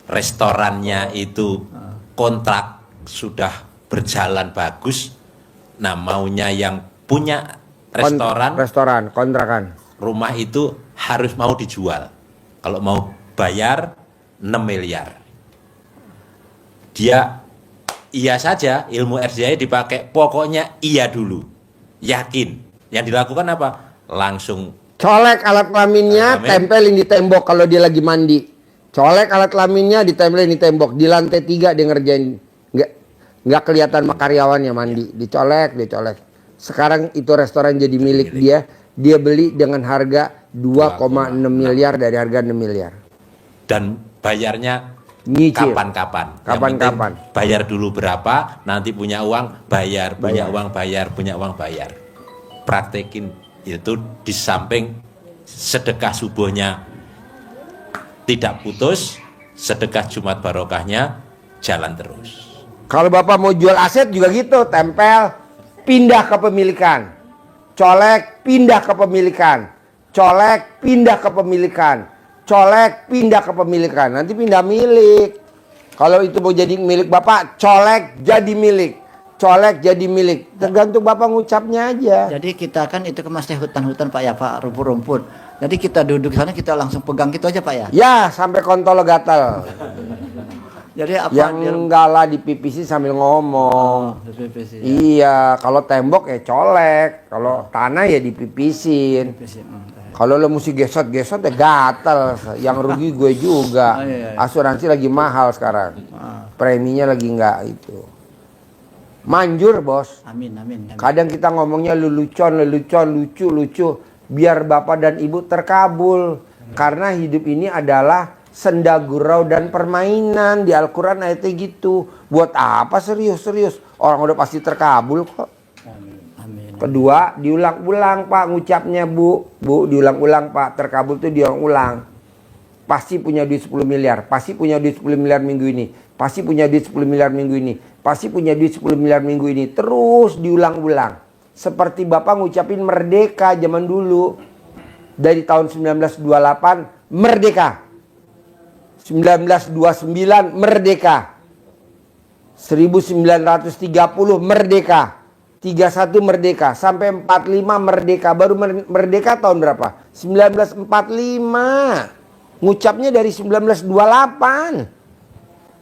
restorannya itu kontrak sudah berjalan bagus. Nah, maunya yang punya Restoran kontrakan. rumah itu harus mau dijual. Kalau mau bayar 6 miliar. Dia iya saja, ilmu RDAY dipakai, pokoknya iya dulu. Yakin. Yang dilakukan apa? Langsung Colek alat kelaminnya, Alat kelamin. tempelin di tembok kalau dia lagi mandi. Colek alat kelaminnya, ditempelin di tembok. Di lantai 3 dia ngerjain. Nggak kelihatan sama karyawannya mandi. Dicolek. Sekarang itu restoran jadi milik dia. Dia beli dengan harga 2,6 miliar dari harga 6 miliar. dan bayarnya Nyicil. kapan-kapan. Yang Kapan-kapan. penting bayar dulu berapa, nanti punya uang bayar, punya uang bayar, punya uang bayar. Praktekin itu di samping sedekah subuhnya tidak putus, sedekah Jumat barokahnya jalan terus. Kalau Bapak mau jual aset juga gitu. Tempel, pindah ke pemilikan. Colek, pindah ke pemilikan. Colek, pindah ke pemilikan. Colek, pindah ke pemilikan. Nanti pindah milik. Kalau itu mau jadi milik Bapak, colek jadi milik. Colek jadi milik. Tergantung Bapak ngucapnya aja. jadi kita kan itu masih hutan-hutan Pak ya Pak, rumput-rumput. Jadi kita duduk di sana kita langsung pegang gitu aja Pak ya. Ya, sampai kontol gatal. Jadi apa Yang dia enggak lah dipipisi sambil ngomong. PPC, ya. Iya, kalau tembok ya colek. Kalau tanah ya dipipisin. Kalau lo mesti gesot-gesot ya gatel. Yang rugi gue juga. Iya. Asuransi lagi mahal sekarang. Preminya lagi enggak itu. Manjur bos. Amin, amin, amin. Kadang kita ngomongnya lelucon, lucu. Biar bapak dan ibu terkabul. Karena hidup ini adalah senda gurau dan permainan. Di Al-Quran ayatnya gitu. Buat apa serius-serius? Orang udah pasti terkabul kok. Amin. Kedua, diulang-ulang Pak ngucapnya Bu. Bu, diulang-ulang Pak. Terkabul tuh diulang-ulang. Pasti punya duit 10 miliar. Pasti punya duit 10 miliar minggu ini. Pasti punya duit 10 miliar minggu ini. Pasti punya duit 10 miliar minggu ini. Terus diulang-ulang. Seperti Bapak ngucapin merdeka zaman dulu. Dari tahun 1928 merdeka. 1929 merdeka. 1930 merdeka. 31 merdeka sampai 45 merdeka. Baru merdeka tahun berapa? 1945. Ngucapnya dari 1928.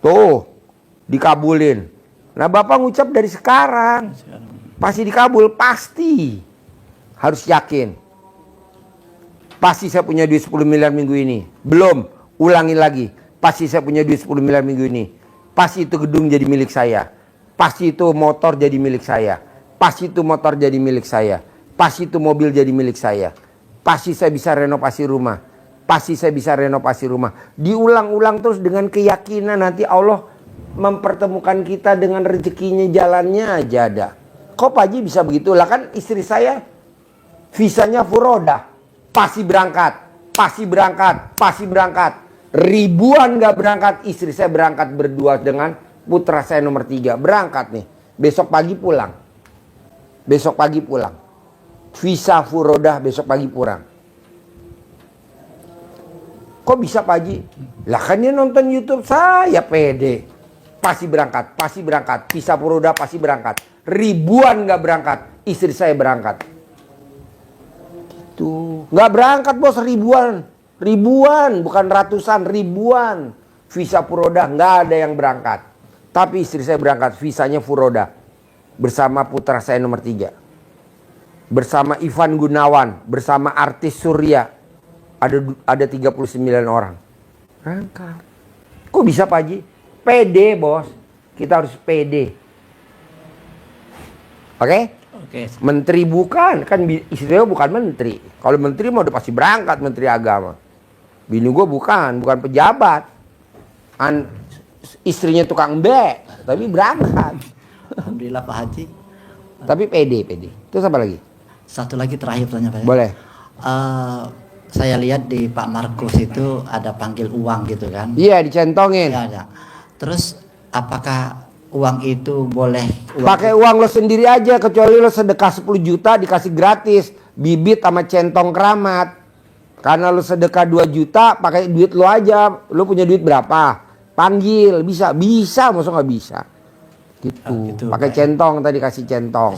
Tuh, dikabulin. Nah, Bapak ngucap dari sekarang. Pasti dikabul, pasti. Harus yakin. Pasti saya punya duit 10 miliar minggu ini. Belum, ulangi lagi. Pasti saya punya duit 10 miliar minggu ini. Pasti itu gedung jadi milik saya. Pasti itu motor jadi milik saya. Pasti itu motor jadi milik saya. Pasti itu mobil jadi milik saya. Pasti saya bisa renovasi rumah. Pasti saya bisa renovasi rumah. Diulang-ulang terus dengan keyakinan nanti Allah mempertemukan kita dengan rezekinya, jalannya aja ada. Kok Pak Haji bisa begitu? Lah kan istri saya visanya furodah, pasti berangkat. Ribuan nggak berangkat, istri saya berangkat berdua dengan putra saya nomor 3. Berangkat nih, besok pagi pulang. Visa furodah, besok pagi pulang. Kok bisa Pak Haji? Lah kan dia nonton YouTube saya, pede. Pasti berangkat. Visa furodah pasti berangkat. Ribuan nggak berangkat, istri saya berangkat. Gitu. Nggak berangkat bos, ribuan, bukan ratusan, ribuan. Visa furodah nggak ada yang berangkat. Tapi istri saya berangkat, visanya furodah. Bersama putra saya nomor 3. Bersama Ivan Gunawan, bersama artis Surya. Ada 39 orang. Berangkat. Kok bisa Pak Haji? Pede bos. Kita harus pede. Oke? Menteri bukan, kan istri gue bukan menteri. Kalau menteri mau udah pasti berangkat, menteri agama. Bini gue bukan pejabat. Istrinya tukang be, tapi berangkat. Alhamdulillah Pak Haji. Tapi pede. Terus apa lagi? Satu lagi terakhir pertanyaan Pak. Boleh. Saya lihat di Pak Markus itu ada panggil uang gitu kan? Iya, dicentongin. Iya, ada. Terus apakah uang itu boleh Pakai uang lo sendiri aja, kecuali lo sedekah 10 juta dikasih gratis bibit sama centong keramat. Karena lo sedekah 2 juta pakai duit lo aja. Lo punya duit berapa? Panggil, bisa, masa nggak bisa? Gitu. Oh, gitu, pakai centong tadi, kasih centong.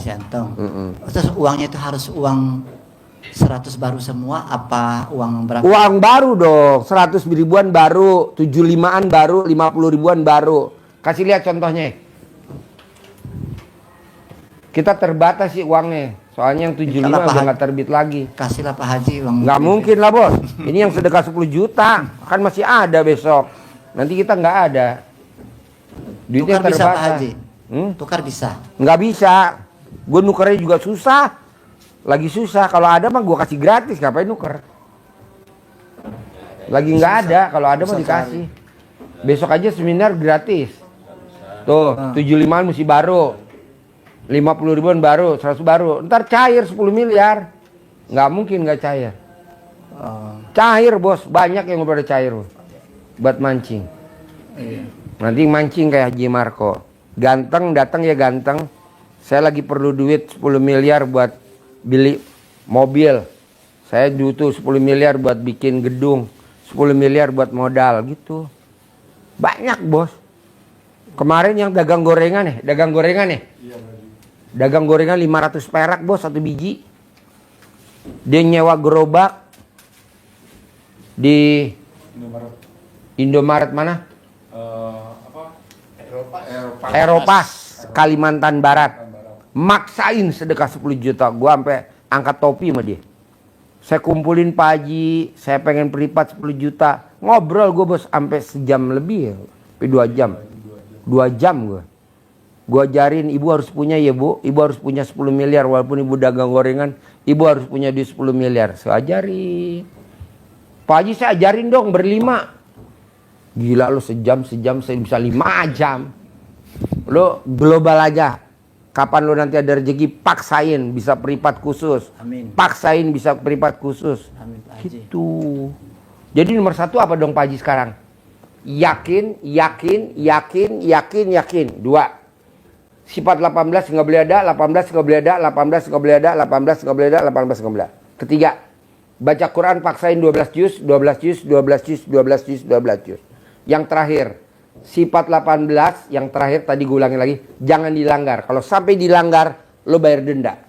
Terus uangnya itu harus uang 100 baru semua apa uang berapa? Uang baru dong, 100 ribuan baru, 75-an baru, 50 ribuan baru. Kasih lihat contohnya. Kita terbatas sih uangnya. Soalnya yang 75 udah nggak terbit lagi. Kasihlah Pak Haji uang. Nggak mungkin lah bos. Ini yang sedekah 10 juta. Kan masih ada besok. Nanti kita nggak ada. Duitnya Tukar bisa terbatas. Pak Haji? Tukar bisa? Nggak bisa. Gue nukernya juga susah. Lagi susah. Kalau ada mah gue kasih gratis. Ngapain nuker? Lagi nggak ada. Kalau ada mah dikasih. Besok aja seminar gratis. Tuh, 75-an mesti baru. 50 ribuan baru, 100 baru. Ntar cair 10 miliar. Nggak mungkin nggak cair. Cair bos, banyak yang udah cair. Buat mancing. Nanti mancing kayak Haji Marco. Ganteng, datang ya ganteng. Saya lagi perlu duit 10 miliar buat beli mobil. Saya butuh 10 miliar buat bikin gedung. 10 miliar buat modal gitu. Banyak bos. Kemarin yang dagang gorengan nih. Dagang gorengan 500 perak bos, satu biji. Dia nyewa gerobak di Indomaret mana? Eropas, Kalimantan Barat. Maksain sedekah 10 juta. Gua sampai angkat topi sama dia. Saya kumpulin Pak Haji, saya pengen peripat 10 juta. Ngobrol gue bos sampai sejam lebih ya. Sampai 2 jam. 2 jam gue. Gue ajarin ibu harus punya ya bu. Ibu harus punya 10 miliar walaupun ibu dagang gorengan. Ibu harus punya duit 10 miliar. Saya ajarin. Pak Haji saya ajarin dong berlima. Gila lo sejam saya bisa 5 jam. Lo global aja. Kapan lo nanti ada rezeki paksain bisa peripat khusus. Amin. Paksain bisa peripat khusus. Amin Pak Haji. Gitu. Jadi nomor 1 apa dong Pak Haji sekarang? Yakin. 2. Sifat 18 nggak boleh ada, 18 nggak boleh ada, 18 nggak boleh ada, 18 nggak boleh ada, 18 nggak boleh ada. Ketiga, baca Quran paksain 12 juz. Yang terakhir, sifat 18 yang terakhir tadi gue ulangi lagi, jangan dilanggar. Kalau sampai dilanggar, lo bayar denda.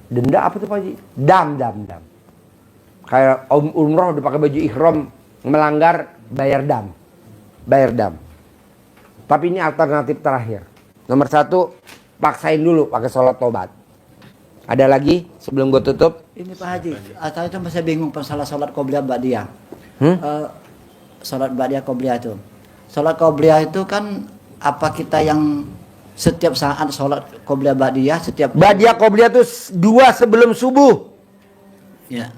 Denda apa tuh Pak Haji? Dam. Kayak umroh udah pakai baju ihram, melanggar bayar dam. Tapi ini alternatif terakhir. Nomor 1, paksain dulu pakai sholat tobat. Ada lagi sebelum gue tutup? Ini Pak Haji, saya itu masih bingung masalah sholat qobliyah ba'diyah. Sholat ba'diyah qobliyah itu. Sholat qobliyah itu kan apa kita yang setiap saat sholat qobliyah ba'diyah setiap Ba'diyah qobliyah itu 2 sebelum subuh. Ya.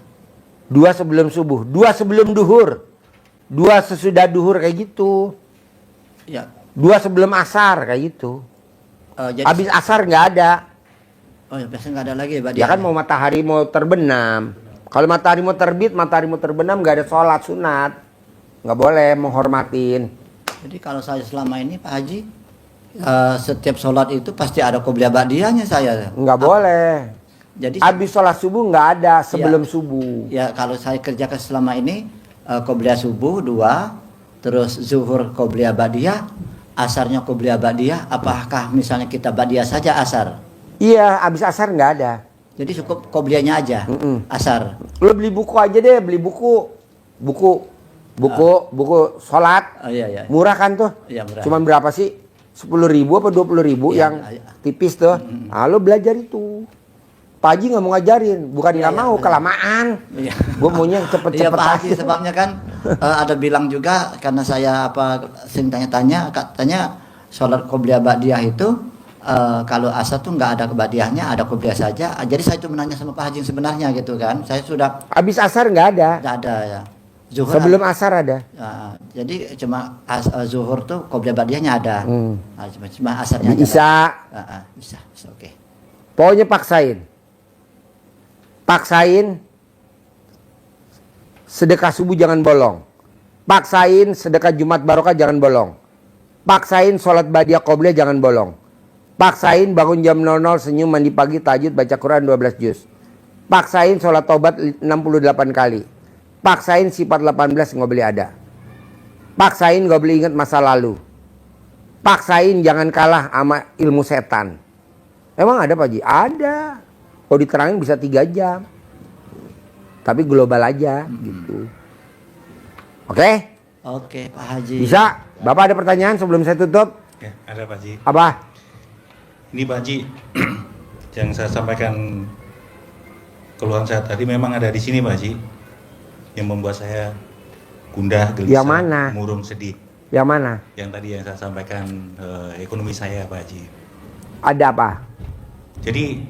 2 sebelum subuh, 2 sebelum duhur, 2 sesudah duhur kayak gitu. Ya. 2 sebelum asar kayak gitu. Jadi Habis asar nggak ada. oh ya, biasanya nggak ada lagi ya, Pak. Ya kan mau matahari mau terbenam. Kalau matahari mau terbit, matahari mau terbenam nggak ada sholat sunat. Nggak boleh menghormatin. Jadi kalau saya selama ini Pak Haji, setiap sholat itu pasti ada qobliyah ba'diyahnya saya. Nggak boleh. Jadi Habis sholat subuh nggak ada sebelum subuh. ya kalau saya kerjakan selama ini qobliyah subuh 2, terus zuhur qobliyah ba'diyah, asarnya qobliyah ba'diyah. Apakah misalnya kita ba'diyah saja asar? Iya, habis asar nggak ada. Jadi cukup qobliyahnya aja, asar. Lo beli buku aja deh, beli buku sholat. Oh iya iya. Murah kan tuh? Iya, murah. Cuman berapa sih? 10.000 apa 20.000 Iya, yang iya. tipis tuh. Ah, lo belajar itu. Pak Haji nggak mau ngajarin, bukan nggak mau, benar. kelamaan. Iya. Gue maunya yang Iya cepet-cepet Pak Haji, aja. sebabnya kan ada bilang juga karena saya sering tanya-tanya, katanya sholat qobliyah ba'diyah itu kalau asar tuh nggak ada ba'diyahnya, ada qobliyah saja. Jadi saya itu menanya sama Pak Haji sebenarnya gitu kan. Saya sudah Habis asar nggak ada. nggak ada ya. Zuhur Sebelum asar ada. jadi cuma zuhur tuh qobliyah ba'diyahnya ada. Nah, cuma asarnya Di aja. Isya, Bisa, oke. pokoknya paksain. Sedekah subuh jangan bolong. Paksain sedekah Jumat Barokah jangan bolong. Paksain sholat ba'diyah qobliyah jangan bolong. Paksain bangun jam 00 senyum mandi pagi tahajud baca Quran 12 juz. Paksain sholat taubat 68 kali. Paksain sifat 18 nggak boleh ada. Paksain nggak boleh ingat masa lalu. Paksain jangan kalah sama ilmu setan. Emang ada Pak Haji? Ada. Kalau diterangin bisa 3 jam. Tapi global aja gitu. Oke? Oke, Pak Haji. Bisa? Bapak ada pertanyaan sebelum saya tutup? Ya, ada Pak Haji. Apa? Ini Pak Haji, yang saya sampaikan keluhan saya tadi memang ada di sini Pak Haji, yang membuat saya gundah, gelisah, Yang mana? murung, sedih. Yang mana? Yang tadi yang saya sampaikan ekonomi saya Pak Haji. Ada apa? Jadi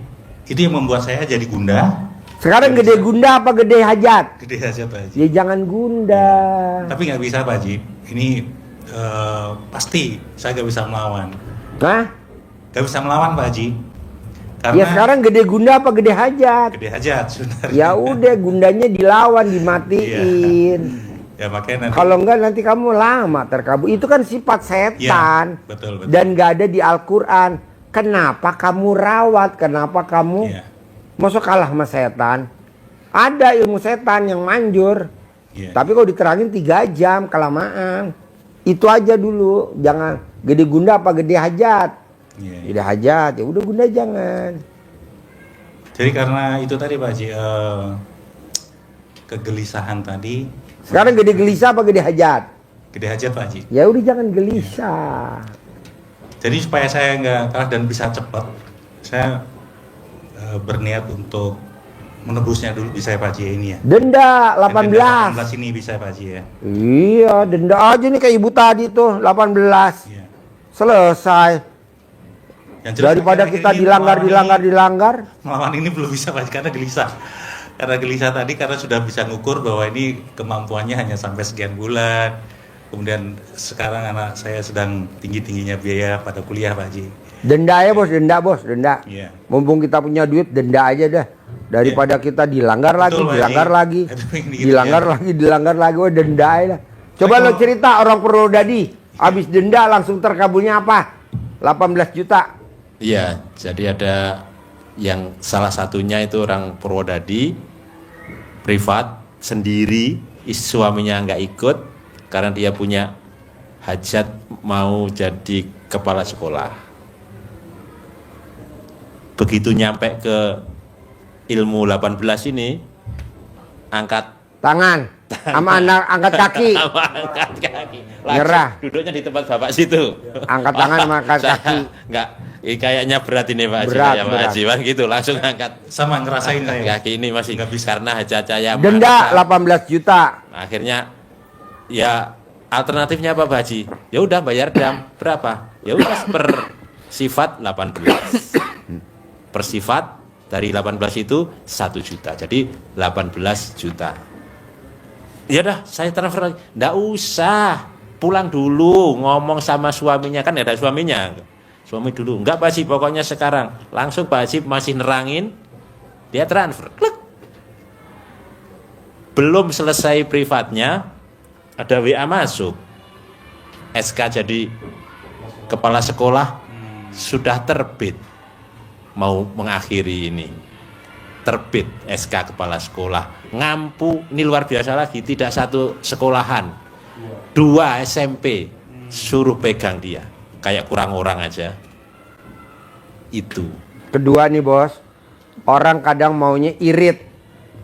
itu yang membuat saya jadi gundah. Sekarang gede gundah apa gede hajat? Gede aja Pak Haji. Ya jangan gundah. Tapi nggak bisa Pak Haji. Ini pasti saya nggak bisa melawan. Hah? Nggak bisa melawan Pak Haji. Karena Ya sekarang gede gundah apa gede hajat? gede hajat sebenarnya. Ya udah gundanya dilawan, dimatiin. Ya makanya nanti. Kalau enggak nanti kamu lama terkabul. Itu kan sifat setan. Iya, betul. Dan nggak ada di Al-Quran. Kenapa kamu rawat? Kenapa kamu Iya. masuk kalah sama setan? Ada ilmu setan yang manjur. Iya. Tapi kalau diterangin 3 jam kelamaan. Itu aja dulu. Jangan gede gunda apa gede hajat. Iya. Gede hajat ya udah gunda jangan. Jadi karena itu tadi Pak Haji, kegelisahan tadi. Sekarang gede gelisah apa gede hajat? Gede hajat Pak Haji. Ya udah jangan gelisah. Jadi supaya saya nggak kalah dan bisa cepat, saya berniat untuk menebusnya dulu bisa ya Pak Haji ini ya. Denda Yang 18. 18 ini bisa Pak Haji ya. Iya, denda aja nih kayak ibu tadi tuh 18. Iya. Selesai. Yang jelas Daripada akhir-akhir kita ini dilanggar. melawan ini belum bisa Pak Haji karena gelisah. Karena gelisah tadi karena sudah bisa ngukur bahwa ini kemampuannya hanya sampai sekian bulan. Kemudian sekarang anak saya sedang tinggi-tingginya biaya pada kuliah Pak Haji. Denda ya bos, denda. Iya. Mumpung kita punya duit, denda aja dah. Daripada kita dilanggar lagi, Betul, Pak dilanggar Haji. lagi, Aduh, ini gitu dilanggar lagi, wah denda aja dah. Coba lo cerita orang Purwodadi, habis denda langsung terkabulnya apa? 18 juta. Iya, jadi ada yang salah satunya itu orang Purwodadi, privat, sendiri, suaminya nggak ikut, karena dia punya hajat mau jadi kepala sekolah. Begitu nyampe ke ilmu 18 ini, angkat Tangan, sama anak angkat kaki. angkat kaki. Langsung Nyerah. duduknya di tempat bapak situ. Angkat tangan sama angkat Saya kaki. Enggak, kayaknya berat ini Pak Haji, Berat, kayak Pak berat. Haji, Pak, gitu langsung angkat Sama ngerasain saya. kaki ini masih Nggak bisa. karena hajat saya Denda marah. 18 juta. Akhirnya ya alternatifnya apa Pak Haji? Ya udah bayar dam berapa? Ya udah per sifat 18. Per sifat dari 18 itu 1 juta. Jadi 18 juta. Ya dah, saya transfer lagi. Nggak usah. pulang dulu, ngomong sama suaminya, kan ada suaminya. Suami dulu, enggak Pak Haji, pokoknya sekarang. Langsung Pak Haji masih nerangin, dia transfer. Klik. Belum selesai privatnya, ada WA masuk. SK jadi kepala sekolah sudah terbit. Mau mengakhiri ini. Terbit SK kepala sekolah. Ngampu, ini luar biasa lagi, tidak satu sekolahan. 2 SMP suruh pegang dia. Kayak kurang orang aja. Itu. Kedua nih bos, orang kadang maunya irit.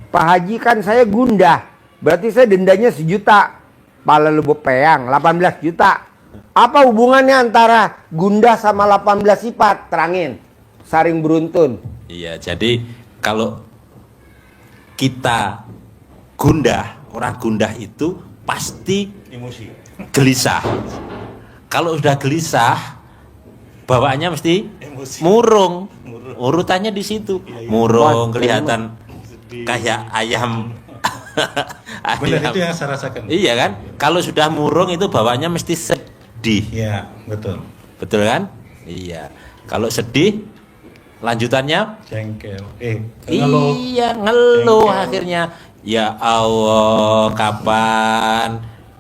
Pak Haji kan saya gundah, berarti saya dendanya 1 juta. Pala lu bepeang 18 juta. Apa hubungannya antara gundah sama 18 sifat? Terangin. Saring beruntun. Iya, jadi kalau kita gundah, orang gundah itu pasti Emosi. gelisah. Kalau sudah gelisah, bawaannya mesti Emosi. murung. Urutannya di situ. Murung, kelihatan kayak ayam. Benar, Ayam. itu yang saya rasakan. Iya kan? Kalau sudah murung itu bawaannya mesti sedih. Iya, betul. Betul kan? Iya. Kalau sedih, lanjutannya Jengkel. Ngeluh. iya, ngeluh Jengkel. akhirnya. Ya Allah, kapan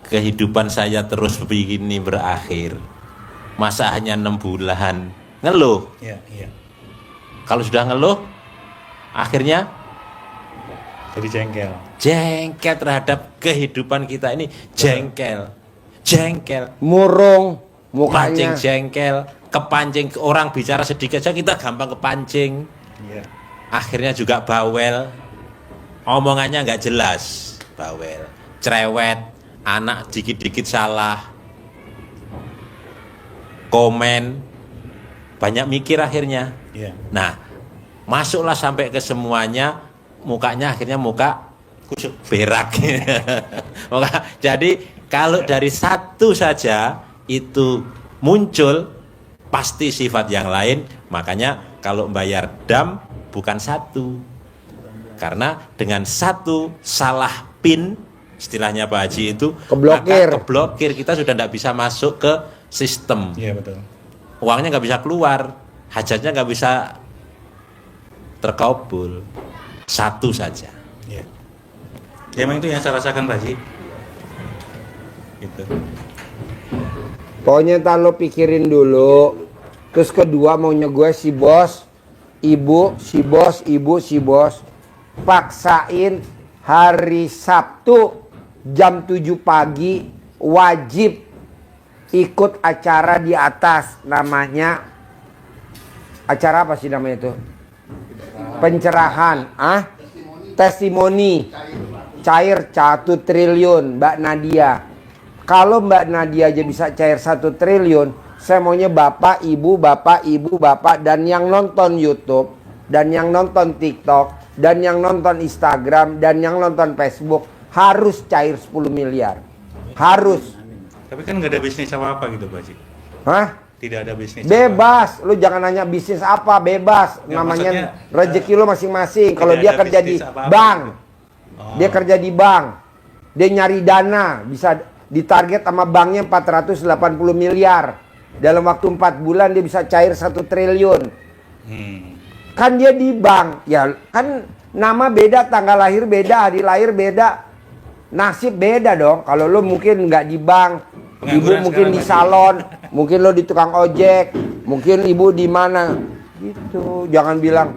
kehidupan saya terus begini berakhir? Masa hanya 6 bulan? Ngeluh. Iya, iya. Kalau sudah ngeluh, akhirnya Jadi jengkel. jengkel terhadap kehidupan kita ini. Jengkel. Jengkel. Murung Pancing mukanya. jengkel. Kepancing, orang bicara sedikit saja kita gampang kepancing. Iya. Akhirnya juga bawel, omongannya nggak jelas, bawel, cerewet, anak dikit-dikit salah, komen, banyak mikir akhirnya. Iya. Nah, masuklah sampai ke semuanya, mukanya akhirnya muka Kusuk. berak. Jadi kalau dari satu saja itu muncul, pasti sifat yang lain. Makanya kalau bayar dam bukan satu, karena dengan satu salah pin, istilahnya Pak Haji itu, Keblokir. maka keblokir, kita sudah tidak bisa masuk ke sistem. Iya, betul. Uangnya nggak bisa keluar, hajatnya nggak bisa terkabul. Satu saja. Iya. Ya, emang itu yang saya rasakan, Pak Haji. Gitu. Pokoknya ntar lo pikirin dulu. Terus kedua maunya gue si bos, ibu, si bos, ibu, si bos. Paksain hari Sabtu jam 7 pagi wajib ikut acara di atas. Namanya acara apa sih namanya itu? Pencerahan, testimoni cair 1 triliun Mbak Nadia. Kalau Mbak Nadia aja bisa cair 1 triliun, saya maunya bapak, ibu, dan yang nonton YouTube, dan yang nonton TikTok, dan yang nonton Instagram, dan yang nonton Facebook harus cair 10 miliar. Harus. Tapi kan nggak ada bisnis apa-apa gitu, Pak Haji. Hah? Tidak ada bisnis. Bebas, lu jangan nanya bisnis apa, bebas. Ya, Namanya maksudnya, rezeki lu masing-masing. Kalau tidak dia ada kerja di bisnis apa-apa bank, gitu. Oh. dia kerja di bank, dia nyari dana, bisa ditarget sama banknya 480 miliar. Dalam waktu 4 bulan dia bisa cair 1 triliun. Kan dia di bank, ya kan nama beda, tanggal lahir beda, hari lahir beda, nasib beda dong. Kalau lo mungkin nggak di bank, ibu Pengangguran mungkin di sekarang, salon, mungkin lo di tukang ojek, mungkin ibu di mana, gitu. Jangan bilang,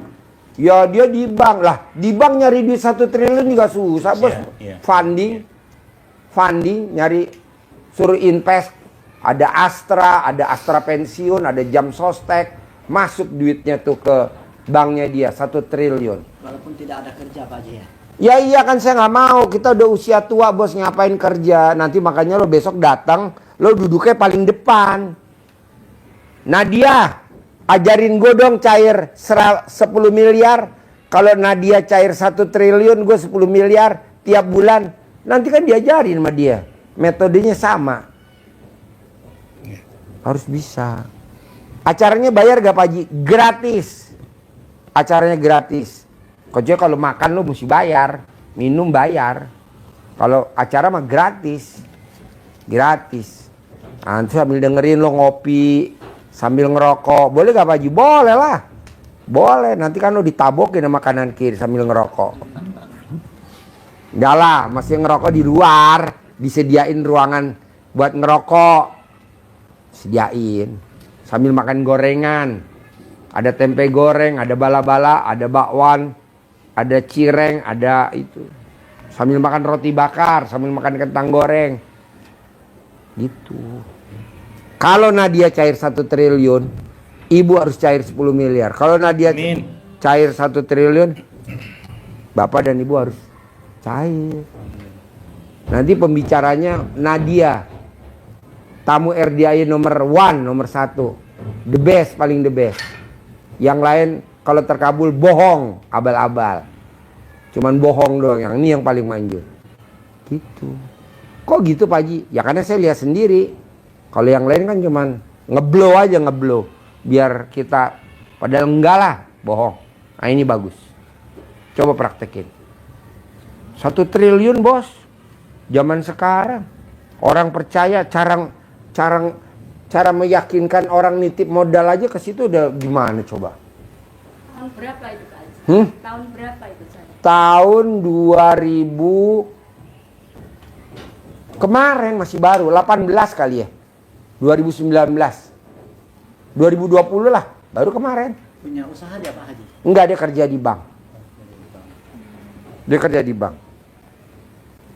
ya dia di bank lah. Di bank nyari duit 1 triliun juga susah bos. Iya, iya. Funding nyari, suruh invest. Ada Astra pensiun, ada jam sostek, masuk duitnya tuh ke banknya dia 1 triliun. Walaupun tidak ada kerja Pak Haji ya. Ya iya kan saya nggak mau, kita udah usia tua bos, ngapain kerja. Nanti makanya lo besok datang, lo duduknya paling depan. Nadia, ajarin gue dong cair 10 miliar. Kalau Nadia cair 1 triliun, gue 10 miliar tiap bulan. Nanti kan diajarin sama dia, metodenya sama. Harus bisa. Acaranya bayar gak Pak Haji? Gratis. Acaranya gratis. Kecuali kalau makan lo mesti bayar, minum bayar. Kalau acara mah gratis. Gratis. Nanti sambil dengerin lo ngopi, sambil ngerokok. Boleh gak Pak Haji? Boleh lah. Boleh, nanti kan lo ditabokin sama kanan kiri sambil ngerokok. Enggak lah, masih ngerokok di luar. Disediain ruangan buat ngerokok. Sediain. Sambil makan gorengan. Ada tempe goreng, ada bala-bala, ada bakwan, ada cireng, ada itu. Sambil makan roti bakar, sambil makan kentang goreng. Gitu. Kalau Nadia cair 1 triliun, ibu harus cair 10 miliar. Kalau Nadia cair 1 triliun, bapak dan ibu harus cair. Nanti pembicaranya Nadia, tamu RDI nomor 1, nomor 1, the best, paling the best. Yang lain kalau terkabul bohong, abal-abal. Cuman bohong doang, yang ini yang paling manjur. Gitu. Kok gitu Pak Haji? Ya karena saya lihat sendiri. Kalau yang lain kan cuman ngeblow aja, ngeblow. Biar kita, padahal enggak lah, bohong. Nah ini bagus. Coba praktekin. 1 triliun bos. Zaman sekarang. Orang percaya, cara meyakinkan orang nitip modal aja ke situ udah gimana coba? Tahun berapa itu Pak Haji? Tahun berapa itu saya? Tahun 2000 kemarin masih baru 18 kali ya. 2019. 2020 lah, baru kemarin. Punya usaha dia Pak Haji? Enggak, dia kerja di bank. Dia kerja di bank.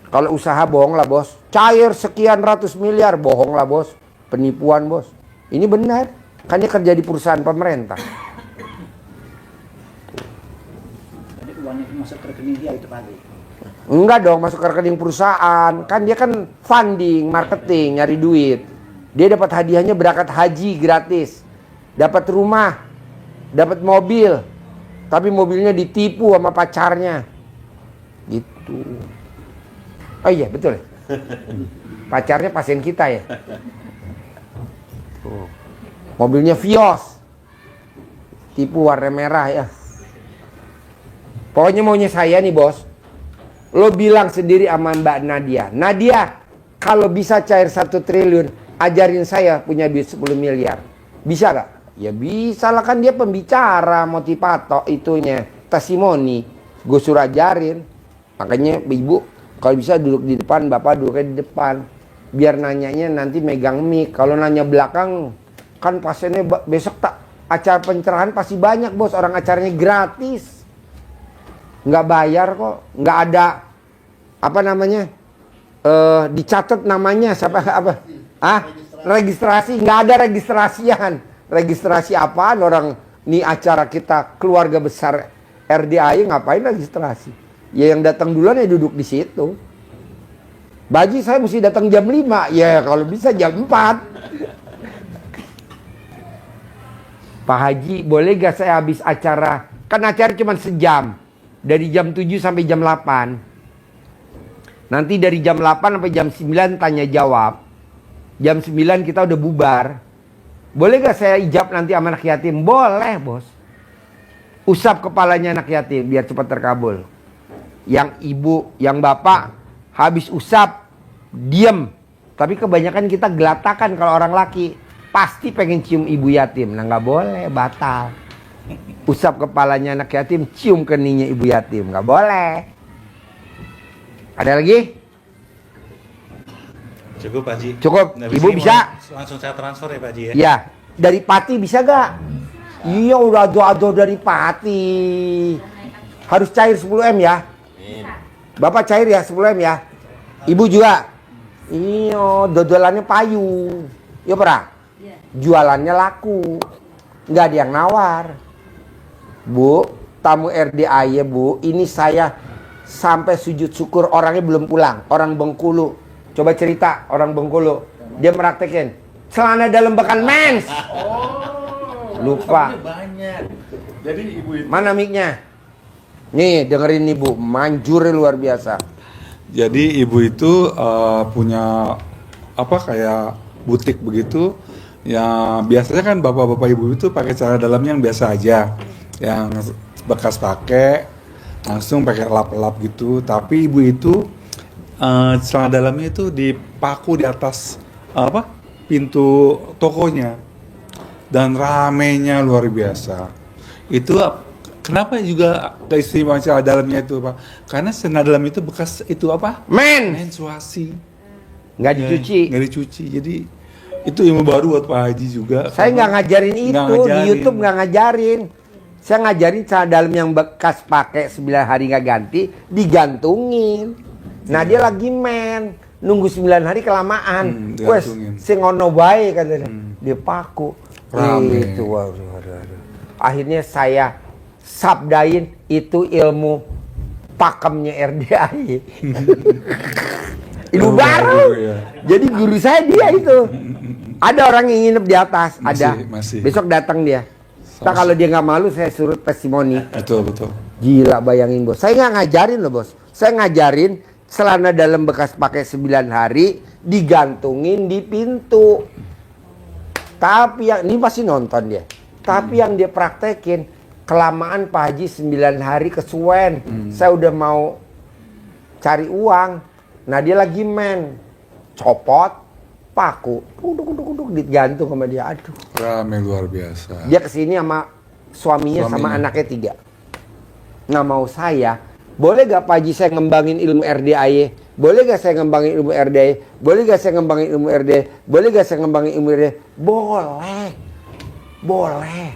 Kalau usaha bohong lah bos. Cair sekian ratus miliar, bohong lah bos. Penipuan bos. Ini benar. Kan dia kerja di perusahaan pemerintah. Jadi uangnya masuk ke rekening dia itu Pak Haji? Enggak dong, masuk ke rekening perusahaan. Kan dia kan funding, marketing, nyari duit. Dia dapat hadiahnya berangkat haji gratis. Dapat rumah, dapat mobil. Tapi mobilnya ditipu sama pacarnya. Gitu. Oh iya, betul. Pacarnya pasien kita ya. Tuh. Mobilnya Vios. Tipu warna merah ya. Pokoknya maunya saya nih bos. Lo bilang sendiri sama Mbak Nadia. Nadia, kalau bisa cair 1 triliun, ajarin saya punya duit 10 miliar. Bisa gak? Ya bisa lah, kan dia pembicara, motivator itunya. Testimoni. Gue suruh ajarin. Makanya ibu, kalau bisa duduk di depan, bapak duduknya di depan. Biar nanyanya nanti megang mic. Kalau nanya belakang, kan pasiennya besok tak acara pencerahan pasti banyak bos. Orang acaranya gratis. Nggak bayar kok, nggak ada apa namanya dicatat namanya siapa apa registrasi, nggak ada registrasian. Registrasi apaan? Orang ini acara kita keluarga besar RDI, ngapain registrasi? Ya yang datang duluan ya duduk di situ. Baji saya mesti datang jam 5, ya kalau bisa jam 4. Pak Haji, boleh gak saya habis acara? Kan acara cuma sejam. Dari jam 7 sampai jam 8. Nanti dari jam 8 sampai jam 9 tanya jawab. Jam 9 kita udah bubar. Boleh gak saya ijab nanti sama anak yatim? Boleh bos. Usap kepalanya anak yatim biar cepat terkabul. Yang ibu, yang bapak habis usap diem. Tapi kebanyakan kita gelatakan kalau orang laki. Pasti pengen cium ibu yatim. Nah gak boleh, batal. Usap kepalanya anak yatim, cium keningnya ibu yatim. Nggak boleh. Ada lagi? Cukup Pak Haji. Cukup. Nah, Ibu bisa? Langsung saya transfer ya Pak Haji ya? Ya. Dari Pati bisa gak? Iya udah ado-ado dari Pati. Harus cair 10M ya? Bapak cair ya 10M ya? Ibu juga? Iya, dodolannya payu. Iya pernah? Jualannya laku. Nggak ada yang nawar. Bu, tamu RDI ya bu, ini saya sampai sujud syukur orangnya belum pulang. Orang Bengkulu. Coba cerita orang Bengkulu. Dia meraktekin celana dalam bekan mens. Lupa. Banyak. Jadi ibu itu. Mana mic-nya? Nih dengerin nih bu, manjurnya luar biasa. Jadi ibu itu punya apa kayak butik begitu. Ya biasanya kan bapak-bapak ibu itu pakai celana dalamnya yang biasa aja, yang bekas pakai langsung pakai lap-lap gitu. Tapi ibu itu celana dalamnya itu dipaku di atas apa pintu tokonya dan ramenya luar biasa. Itu kenapa juga keistimewaan celana dalamnya itu, Pak? Karena celana dalam itu bekas itu apa? Menstruasi. Nggak dicuci. Nggak dicuci. Jadi itu ilmu baru buat Pak Haji juga. Saya nggak ngajarin itu, Nggak di ngajarin. YouTube nggak ngajarin. Saya ngajarin celana dalam yang bekas pakai 9 hari nggak ganti, digantungin. Nah dia lagi nunggu 9 hari kelamaan. Wes, digantungin. sing ono bae katanya. Dia paku. Rame. Itu waduh. Akhirnya saya sabdain itu ilmu pakemnya RDI. Ilmu baru. Ya. Jadi guru saya dia itu. Ada orang yang nginep di atas, Masih. Besok datang dia. Nah, kalau dia nggak malu, saya suruh testimoni. Betul. Gila, bayangin bos. Saya nggak ngajarin loh bos. Saya ngajarin celana dalam bekas pakai 9 hari digantungin di pintu. Tapi yang ini pasti nonton dia. Tapi yang dia praktekin kelamaan Pak Haji 9 hari kesuwen. Saya udah mau cari uang. Nah dia lagi copot paku, kuduk digantung sama dia. Aduh. Rame luar biasa. Dia kesini sama suaminya sama anaknya 3. Nah mau saya, boleh gak Pak Haji saya ngembangin ilmu RDAY? Boleh gak saya ngembangin ilmu RDAY? Boleh gak saya ngembangin ilmu RDAY? Boleh gak saya ngembangin ilmu RDAY? Boleh.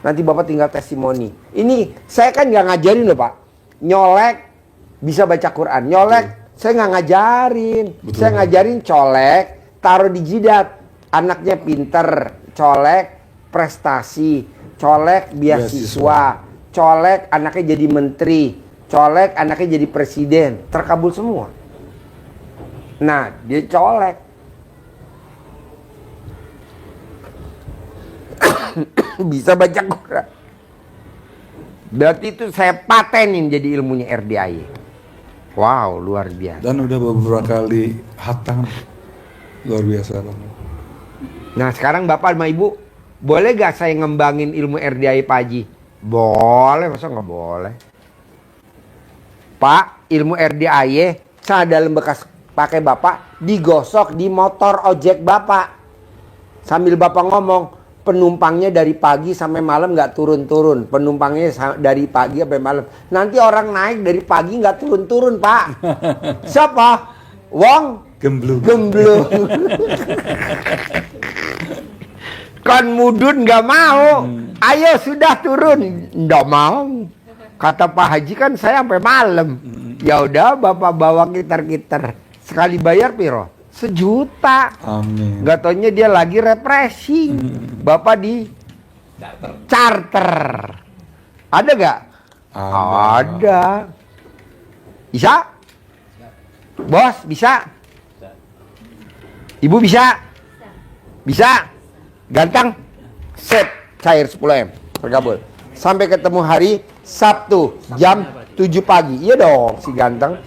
Nanti Bapak tinggal testimoni. Ini saya kan gak ngajarin loh Pak. Nyolek bisa baca Quran. Nyolek saya nggak ngajarin. Betul. Saya ngajarin colek, taruh di jidat. Anaknya pinter, colek prestasi, colek beasiswa, colek anaknya jadi menteri, colek anaknya jadi presiden, terkabul semua. Nah, dia colek. Bisa baca Quran. Berarti itu saya patenin jadi ilmunya RDAY. Wow, luar biasa. Dan udah beberapa kali hatam. Luar biasa banget. Nah sekarang Bapak sama Ibu, boleh gak saya ngembangin ilmu RDAY Pak Haji? Boleh, masa nggak boleh? Pak, ilmu RDAY celana dalam bekas pakai Bapak digosok di motor ojek Bapak. Sambil Bapak ngomong, penumpangnya dari pagi sampai malam nggak turun-turun. Penumpangnya dari pagi sampai malam. Nanti orang naik dari pagi nggak turun-turun Pak. Siapa? Wong Gemblung. Kan mudun nggak mau. Ayo sudah turun. Nggak mau. Kata Pak Haji kan saya sampai malam. Ya udah Bapak bawa gitar-gitar. Sekali bayar piro? 1 juta. Amin. Gak taunya dia lagi refreshing. Bapak di charter. Ada gak? Ada. Bisa? Bos, bisa? Ibu bisa? Bisa? Ganteng? Set, cair 10M. Tergabul. Sampai ketemu hari Sabtu jam 7 pagi. Iya dong, si ganteng.